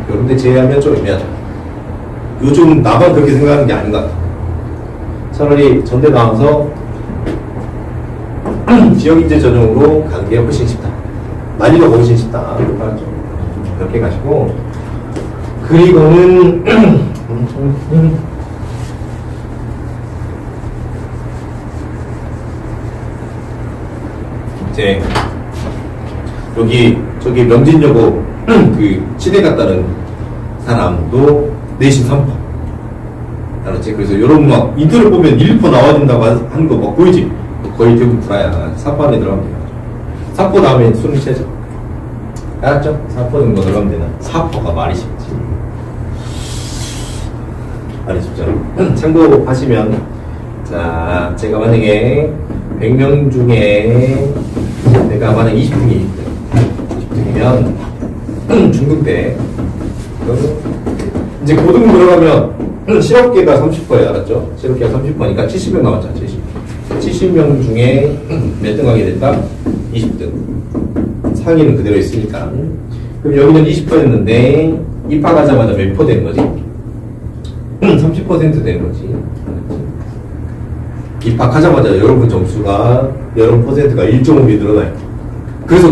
이런 데 제외하면 좀 애매하죠. 요즘 나만 그렇게 생각하는 게 아닌 것 같아. 차라리 전대 나와서 지역인재 전용으로 가는 게 훨씬 쉽다. 난이도가 훨씬 쉽다. 알았죠? 그렇게 가시고 그리고는 이제 저기 명진여고 그 치대 갔다는 사람도 내신 3%. 알았지? 그래서 여러분 막 인터넷 보면 1% 나와야 된다고 하는 거 막 보이지? 거의 대부분 불화야. 사포 안에 들어가면 돼요. 사포 다음에 수능 최저. 알았죠? 사포 정도 들어가면 되나? 사포가 말이 쉽지. 말이 쉽잖아. 참고하시면, 자, 제가 만약에 100명 중에 내가 만약 20등이 20등이면 중등 때 이제 고등 들어가면 실업계가 30%야, 알았죠? 실업계가 30%니까 70명 남았잖아. 70명 중에 몇 등 하게 됐다? 20등. 상위는 그대로 있으니까. 그럼 여기는 20%였는데 입학하자마자 몇 % 되는 거지? 30% 되는 거지. 입학하자마자 여러분 점수가 여러분 퍼센트가 1.5배 늘어나요. 그래서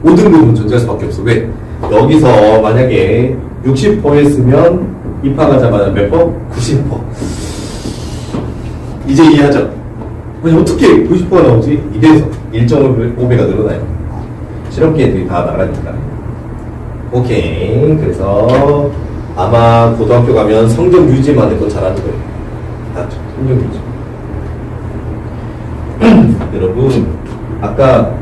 5등급은 존재할 수밖에 없어. 왜? 여기서 만약에 60%였으면 입학하자마자 몇 번? 90%. 이제 이해하죠? 아니 어떻게 90%가 나오지? 이래서 1.5배가 늘어나요. 실업계 애들이 다 나가니까. 오케이. 그래서 아마 고등학교 가면 성적 유지만 해도 잘하는 거예요. 맞죠? 성적 유지. 여러분 아까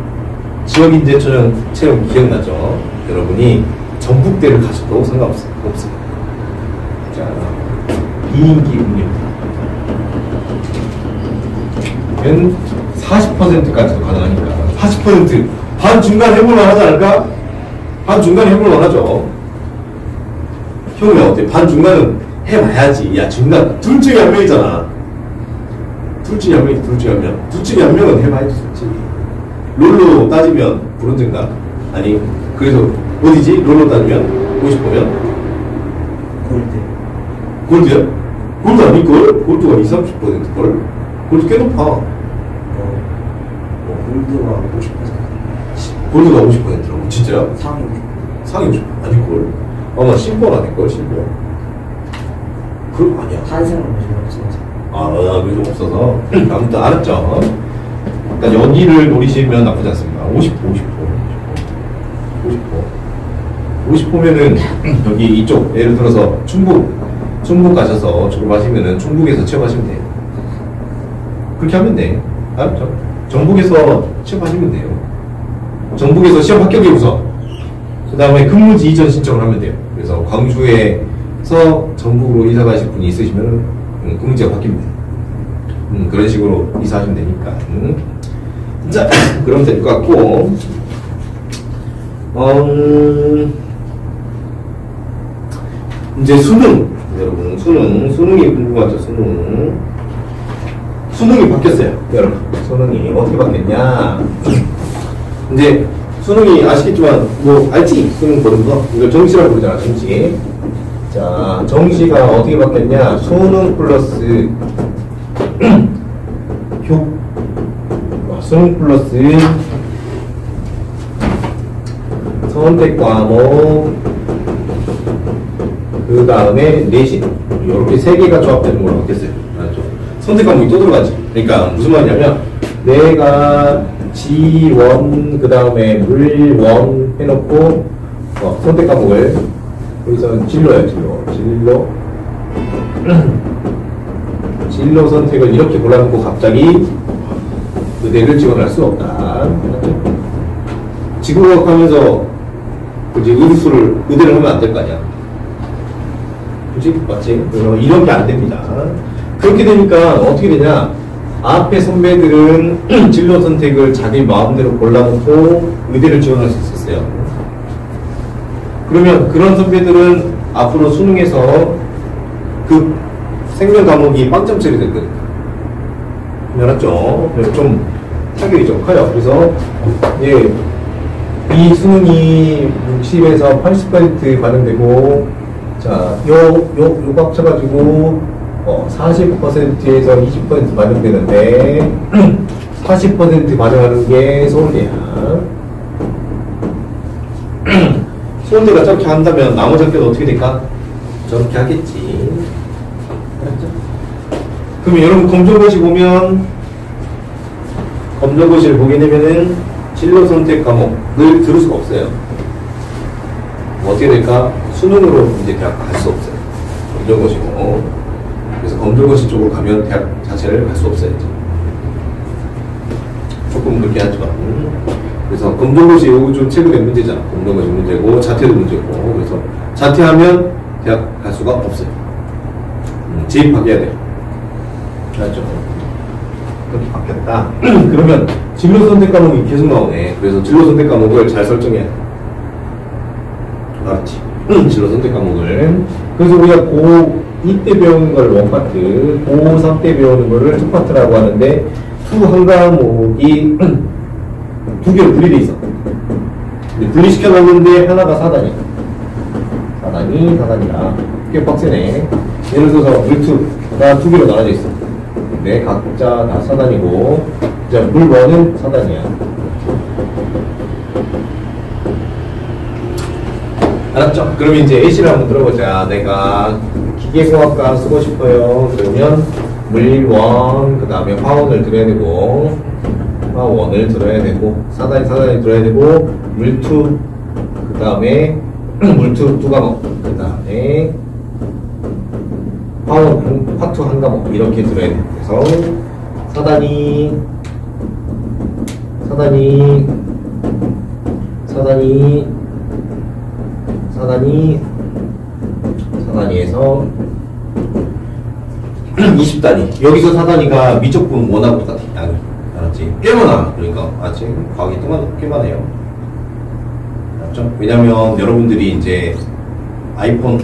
지역인재 체험 기억나죠? 여러분이 전북대를 가셔도 상관없어요. 자, 비인기 운영 40%까지도 가능하니까 40% 반 중간 해볼만 하지 않을까? 반 중간 해볼만 하죠. 형이 어때? 반 중간은 해봐야지. 야 중간 둘 중에 한 명이잖아. 둘 중에 한 명은 해봐야지. 솔직히 롤로 따지면 브론즈인가? 아니 그래서 어디지? 롤로 따지면 50%면? 골드야? 골드 아닐걸? 골드가 20-30%걸? 골드 꽤 높아. 골드가 50%. 골드가 50%라고? 진짜야? 상위 50%? 아닐걸? 아마 심보라닐걸? 심보. 그런 거 아니야. 탄생은 요즘 없어서. 요즘 없어서. 아무튼 알았죠? 그러니까 여기를 노리시면 나쁘지 않습니다. 50%면은 여기 이쪽 예를 들어서 충북 가셔서 졸업하시면은 충북에서 취업하시면 돼요. 그렇게 하면 돼. 알았죠? 전북에서 취업하시면 돼요. 전북에서 시험 합격이 우선. 그 다음에 근무지 이전 신청을 하면 돼요. 그래서 광주에서 전북으로 이사 가실 분이 있으시면은 근무지가 바뀝니다. 그런 식으로 이사하시면 되니까. 자, 그럼 될 것 같고, 이제 수능. 여러분, 수능이 궁금하죠, 수능이 바뀌었어요, 여러분. 수능이 어떻게 바뀌었냐. 이제 수능이 아시겠지만, 뭐, 알지? 수능 보는 거? 이걸 정시라고 부르잖아, 정시. 자, 정시가 어떻게 바뀌었냐. 수능 플러스, 수능 플러스 선택 과목, 그 다음에 내신. 이렇게 세 개가 조합되는 걸로 바뀌었어요. 알았죠? 선택 과목이 또 들어가지. 그러니까 무슨 말이냐면, 내가 지원, 그 다음에 물원 해놓고, 선택 과목을, 여기서는 진로야, 진로 선택을 이렇게 골라놓고 갑자기 의대를 지원할 수 없다. 지구과학 하면서 의대를 하면 안 될 거 아니야. 그치? 맞지? 이런 게 안 됩니다. 그렇게 되니까 어떻게 되냐? 앞에 선배들은 진로 선택을 자기 마음대로 골라놓고 의대를 지원할 수 있었어요. 그러면 그런 선배들은 앞으로 수능에서 그 생명 과목이 빵점 처리될 거니까. 알았죠? 좀 타격이 좀 커요. 그래서 예, 이 수능이 60에서 80% 반영되고, 자, 요거 합쳐가지고 40%에서 20% 반영되는데 40% 반영하는 게 서울대야. 서울대가 저렇게 한다면 나머지 학교는 어떻게 될까? 저렇게 하겠지. 알았죠? 그러면 여러분 검정고시 보면, 검정고시를 보게 되면은 진로 선택 과목을 들을 수가 없어요. 뭐 어떻게 될까? 수능으로 이제 대학 갈 수 없어요. 검정고시고. 그래서 검정고시 쪽으로 가면 대학 자체를 갈 수 없어요. 이제. 조금 그렇게 하지만. 그래서 검정고시 요거 좀 체크된 문제잖아. 검정고시 문제고 자퇴도 문제고. 그래서 자퇴하면 대학 갈 수가 없어요. 재입학해야 돼요. 맞죠? 그렇게 바뀌었다. 그러면 진로 선택 과목이 계속 나오네. 그래서 진로 선택 과목을 잘 설정해야 돼. 알았지? 진로 선택 과목을. 그래서 우리가 고2 때 배우는 걸 원파트, 고3 때 배우는 거를 투파트라고 하는데, 투 한 과목이 두 개로 분리돼 있어. 근데 분리시켜 놨는데 하나가 4단이야. 4단이라. 꽤 빡세네. 예를 들어서 물투가 두 개로 나눠져 있어. 근데 각자 다 4단이고, 이제 물1은 4단이야. 알았죠? 그럼 이제 A씨를 한번 들어보자. 내가 기계공학과 쓰고 싶어요. 그러면 물1, 그 다음에 화원을 들어야 되고, 화원을 들어야 되고, 4단이 들어야 되고, 물2, 그 다음에 물2 두 과목, 그 다음에 화원, 화투 한 과목, 이렇게 들어야 돼. 그래서 4단위에서 사 단위 20단위. 여기서 4단위가 미적분 원하고 똑같아. 양이. 알았지? 꽤 많아. 그러니까, 알았지? 과학이 꽤 많아요. 알았죠? 왜냐면 여러분들이 이제 아이폰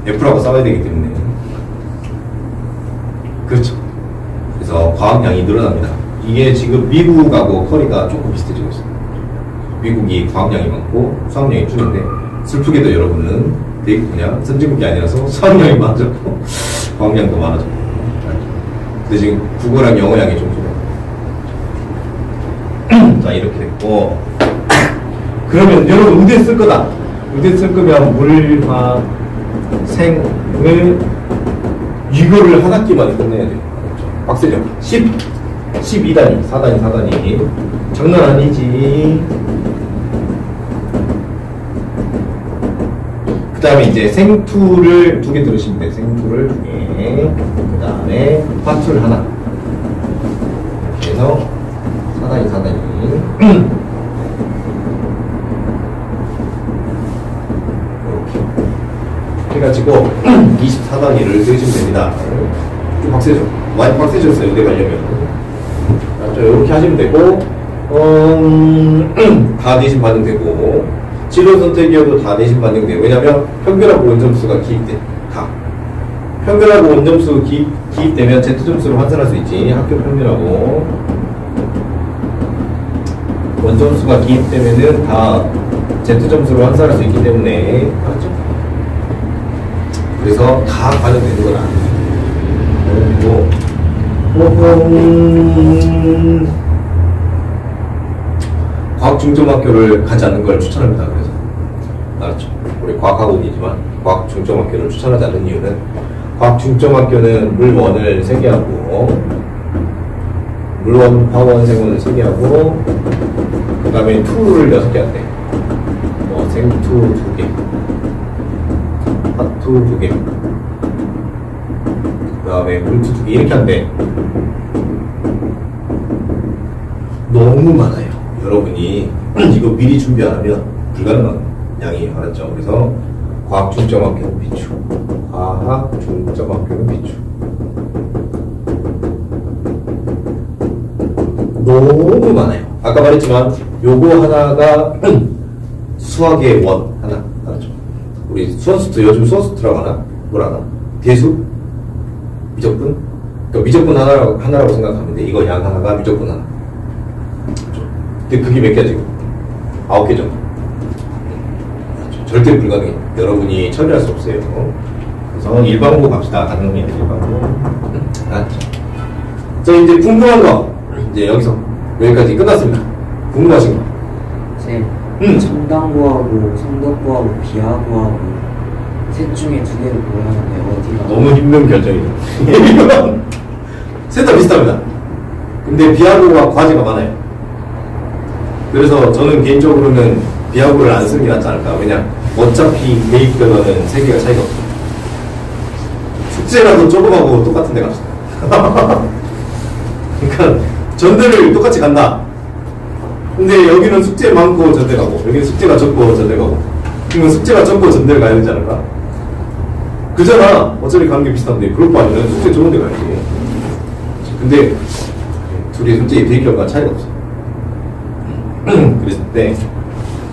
애플하고 싸워야 되기 때문에. 그렇죠. 그래서 과학량이 늘어납니다. 이게 지금 미국하고 커리가 조금 비슷해지고 있어요. 미국이 과학량이 많고 수학량이 줄는데 슬프게도 여러분은 그냥 선진국이 아니라서 수학량이 많아졌고 과학량도 많아졌고. 근데 지금 국어랑 영어량이 좀 줄어. 자, 이렇게 됐고. 그러면 여러분 의대 쓸 거다. 의대 쓸 거면 물, 화, 생을 이거를 한 학기만에 끝내야 돼요. 빡세죠? 12단위, 4단위. 장난 아니지. 그 다음에 이제 생투를 2개 들으시면 돼요. 생투를 2개. 그 다음에 화투를 하나. 그래서 4단위. 이렇게 해가지고 24단위를 들으시면 됩니다. 좀 빡세죠? 많이 빡세졌어요. 의대 가려면. 이렇게 하시면 되고, 다 내신 반영되고, 진로 선택이어도 다 내신 반영돼요. 왜냐면 평균하고 원점수가 기입돼. 다. 평균하고 원점수 기입되면 Z점수로 환산할 수 있지. 학교 평균하고 원점수가 기입되면은 다 Z점수로 환산할 수 있기 때문에. 맞죠? 그래서 다 반영되는 건 아니에요. 그리고 과학 중점학교를 가지 않는 걸 추천합니다. 그래서 알았죠? 우리 과학학원이지만 과학 중점학교를 추천하지 않는 이유는 과학 중점학교는 물1을 3개 하고 물1 화원 생원을 3개 하고 그 다음에 투를 6개 한대. 생투 2개, 화투 2개, 그 다음에 물투 2개 이렇게 한대. 너무 많아요. 여러분이 이거 미리 준비 안 하면 불가능한 양이. 알았죠? 그래서 과학 중점학교는 비추. 과학 중점학교는 비추. 너무 많아요. 아까 말했지만 요거 하나가 수학의 원 하나. 알았죠? 우리 수원수트, 요즘 수원수트라고 하나? 뭐라 하나? 대수? 미적분? 그러니까 미적분 하나라고 생각하면 돼. 이거 양 하나가 미적분 하나. 근데 그게 몇 개야 지금? 9개 정도. 절대 불가능해. 여러분이 처리할 수 없어요. 그래서 일반고 갑시다. 가능하면 일반고. 알았죠? 자, 이제 궁금한 거. 이제 여기까지 끝났습니다. 궁금하신 거. 쌤, 첨단고하고 성덕고하고 비하고하고 셋 중에 2개를 고르야 하는데 어디가? 너무 힘든 결정이죠. 셋 다 비슷합니다. 근데 비하고가 과제가 많아요. 그래서 저는 개인적으로는 비하고를 안 쓰는 게 낫지 않을까. 왜냐, 어차피 대입 결과는 3개가 차이가 없어요. 숙제라도 조금하고 똑같은 데 갑시다. 그러니까 전대를 똑같이 간다. 근데 여기는 숙제 많고 전대 가고, 여기는 숙제가 적고 전대 가고. 그러면 숙제가 적고 전대를 가야 되지 않을까? 그잖아. 어차피 가는 게 비슷한데. 그럴 거 아니면 숙제 좋은 데 가야지. 근데 둘이 솔직히 대입 결과 차이가 없어. 그랬을 때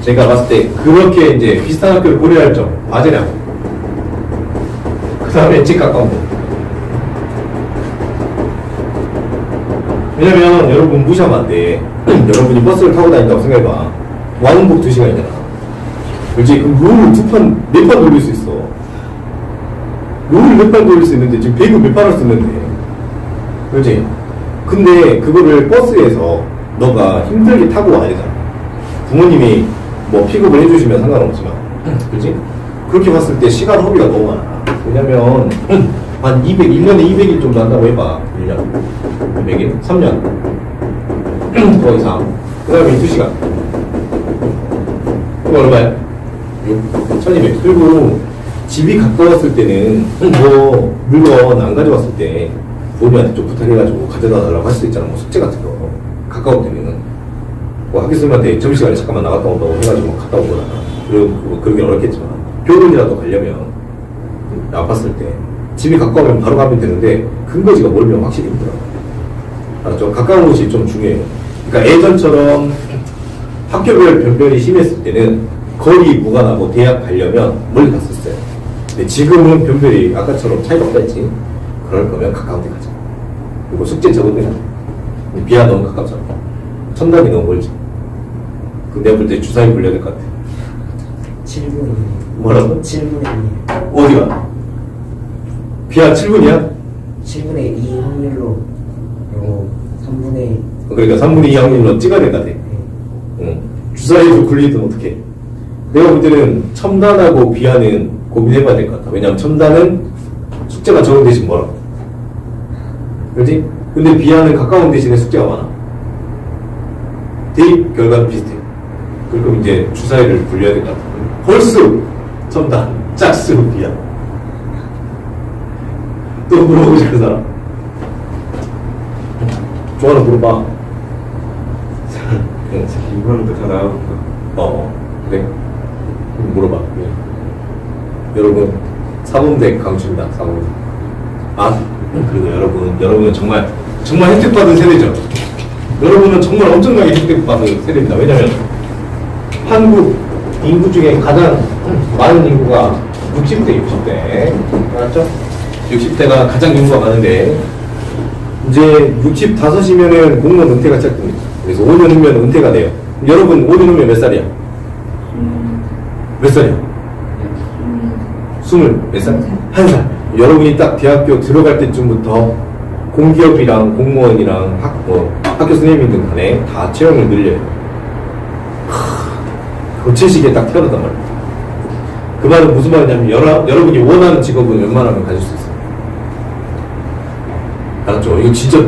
제가 봤을 때 그렇게 이제 비슷한 학교를 고려할 점 맞으냐고. 그 다음에 집 가까운 거. 왜냐면 여러분 무시하면 안 돼. 여러분이 버스를 타고 다닌다고 생각해봐. 왕복 2시간이잖아. 그렇지? 그럼 롤을 몇 판 돌릴 수 있어. 롤을 몇 판 돌릴 수 있는데 지금 배그 몇 판을 쓰는데. 그렇지? 근데 그거를 버스에서 너가 힘들게 타고 와야 되잖아. 부모님이 뭐 픽업을 해주시면 상관없지만. 그렇지? 그렇게 봤을 때 시간 허비가 너무 많아. 왜냐면 한 1년에 200일 정도 한다고 해봐. 1년. 200일? 3년. 더 이상. 그 다음에 2시간. 그거 얼마야? 1200. 그리고 집이 가까웠을 때는 뭐 물건 안 가져왔을 때 부모님한테 좀 부탁해가지고 가져다 달라고 할 수도 있잖아. 뭐 숙제 같은 거. 가까울 때는. 뭐 학교 선생님한테 점심시간에 잠깐만 나갔다 온다고 해가지고 갔다 오거나. 그러긴 어렵겠지만. 교동이라도 가려면 아팠을 때 집이 가까우면 바로 가면 되는데 근거지가 멀면 확실히 힘들어. 알았죠? 가까운 곳이 좀 중요해요. 그러니까 예전처럼 학교별 변별이 심했을 때는 거리 무관하고 대학 가려면 멀리 갔었어요. 근데 지금은 변별이 아까처럼 차이가 없다 했지. 그럴 거면 가까운 데 가자. 그리고 숙제 적은 데 가자. 비야 너무 가깝잖아. 첨단이 너무 멀지. 그 내가 볼 때 주사위 굴려야 될 것 같아. 7분이. 뭐라고? 7분의 2. 어디가? 비야 7분이야? 7분의 2 확률로 그리고 3분의 그러니까 3분의 2 확률로 찍어야 될 것 같아. 응. 주사위로 굴리든 어떻게. 내가 볼 때는 첨단하고 비하는 고민해봐야 될 것 같아. 왜냐면 첨단은 숙제가 적은 대신 멀어. 그렇지? 근데 비하는 가까운 대신에 숙제가 많아. 대입 결과는 비슷해. 그럼 이제 주사위를 굴려야 될 것 같아. 홀수 첨단, 짝수 비하. 또 물어보고 싶은 사람? 좋아하는 물어봐. 이번에도 다 나오고. 그래? 그럼 물어봐. 네. 여러분, 사범대 강추입니다. 사범대. 그리고 여러분은 정말 혜택받은 세대죠. 여러분은 정말 엄청나게 혜택받은 세대입니다. 왜냐면 한국 인구 중에 가장 많은 인구가 60대, 60대. 알았죠? 60대가 가장 인구가 많은데 이제 65이면은 공무원 은퇴가 시작됩니다. 그래서 5년 후면 은퇴가 돼요. 여러분 5년 후면 몇 살이야? 몇 살이야? 20몇 살? 1살. 여러분이 딱 대학교 들어갈 때쯤부터 공기업이랑 공무원이랑 학교 선생님이든 간에 다 채용을 늘려요. 교체식에 딱 태어났단 말이에요. 그 말은 무슨 말이냐면 여러분이 원하는 직업은 웬만하면 가질 수 있어요. 알았죠? 이거 진짜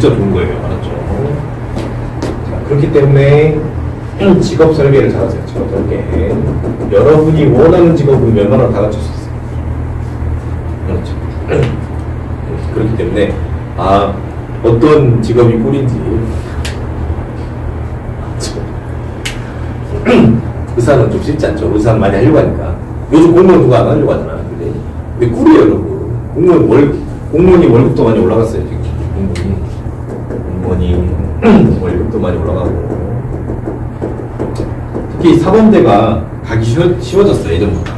좋은 거예요. 알았죠? 자, 그렇기 때문에 직업 설계를 잘하세요. 직업 설계. 여러분이 원하는 직업은 웬만하면 다 갖출 수 있어요. 그렇죠? 그렇기 때문에 어떤 직업이 꿀인지 의사는 좀 쉽지 않죠. 의사는 많이 하려고 하니까. 요즘 공무원 누가 안 하려고 하잖아. 근데 꿀이에요, 여러분. 공무원이 월급도 많이 올라갔어요, 지금. 공무원이 월급도 많이 올라가고. 특히 사범대가 가기 쉬워졌어요, 예전보다.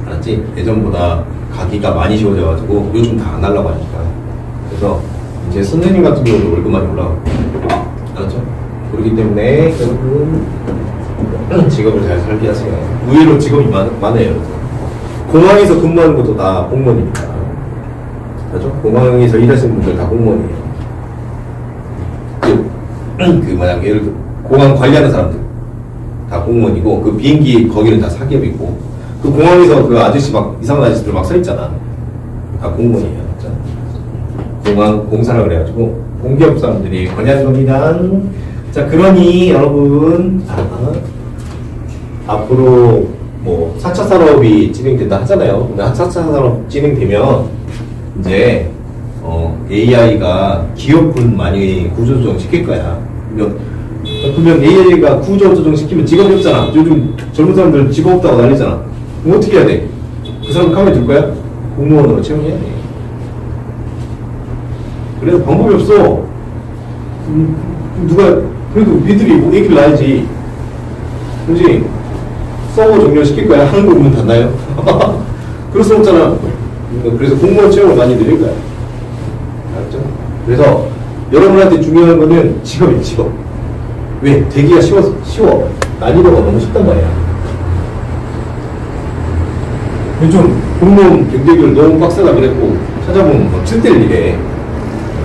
알았지? 예전보다 가기가 많이 쉬워져가지고 요즘 다 안 하려고 하니까. 그래서 이제 선생님 같은 경우도 월급 많이 올라가고. 알았죠? 그렇기 때문에 여러분 직업을 잘 설계하세요. 의외로 직업이 많아요. 공항에서 근무하는 것도 다 공무원입니다. 그렇죠? 공항에서 일하시는 분들 다 공무원이에요. 만약 예를 들어 공항 관리하는 사람들 다 공무원이고, 그 비행기 거기는 다 사기업이고, 그 공항에서 그 아저씨 이상한 아저씨들 서 있잖아. 다 공무원이에요. 진짜. 공항 공사라 그래가지고 공기업 사람들이 관리하는 겁니다. 자, 그러니 여러분 앞으로 뭐 4차 산업이 진행된다 하잖아요. 근데 4차 산업 진행되면 이제 AI가 기업군 많이 구조조정 시킬 거야. 그러면 AI가 구조조정 시키면 직업이 없잖아. 요즘 젊은 사람들 직업 없다고 난리잖아. 그럼 어떻게 해야 돼? 그 사람 가만히 둘 거야? 공무원으로 채용해야 돼. 그래서 방법이 없어. 누가 그래도 니들이 뭐 얘기를 놔야지. 그지? 서버 종료시킬 거야? 하는 거 보면 닿나요? 그럴 수 없잖아. 그래서 공무원 채용을 많이 늘릴 거야. 알았죠? 그래서 여러분한테 중요한 거는 직업이에요, 직업. 왜? 되기가 쉬워. 난이도가 너무 쉽단 말이야. 요즘 공무원 경쟁률 너무 빡세다 그랬고, 찾아보면 막 7대1 이래.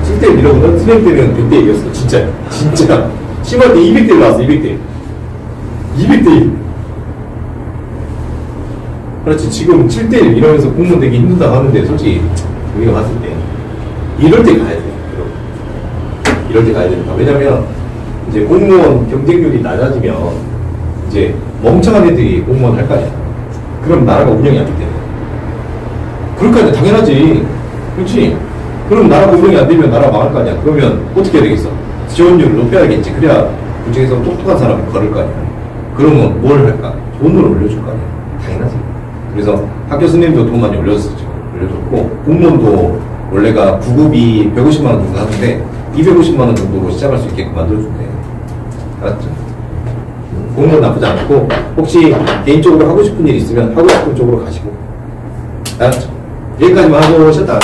7대1 이러거든? 수능 때는 100대1이었어. 진짜. 심할 때 200대1 나왔어, 200대1. 200대1. 그렇지. 지금 7대1 이러면서 공무원 되기 힘들다고 하는데, 솔직히, 우리가 봤을 때, 이럴 때 가야 돼. 이럴 때 가야 됩니다. 왜냐면, 이제 공무원 경쟁률이 낮아지면, 이제 멍청한 애들이 공무원 할 거 아니야. 그럼 나라가 운영이 안 되기 때문에. 그럴 거 아니야. 당연하지. 그렇지. 그럼 나라가 운영이 안 되면 나라가 망할 거 아니야. 그러면 어떻게 해야 되겠어? 지원율을 높여야겠지. 그래야 국정에서 똑똑한 사람을 걸을 거 아니야. 그러면 뭘 할까? 돈을 올려줄 거 아니야. 당연하지. 그래서 학교 선생님도 돈 많이 올려줬고, 공무원도 원래가 구급이 150만 원 정도 하는데 250만 원 정도로 시작할 수 있게끔 만들어준대. 알았죠? 공무원 나쁘지 않고, 혹시 개인적으로 하고 싶은 일 있으면 하고 싶은 쪽으로 가시고. 알았죠? 여기까지만 하고 쉬었다.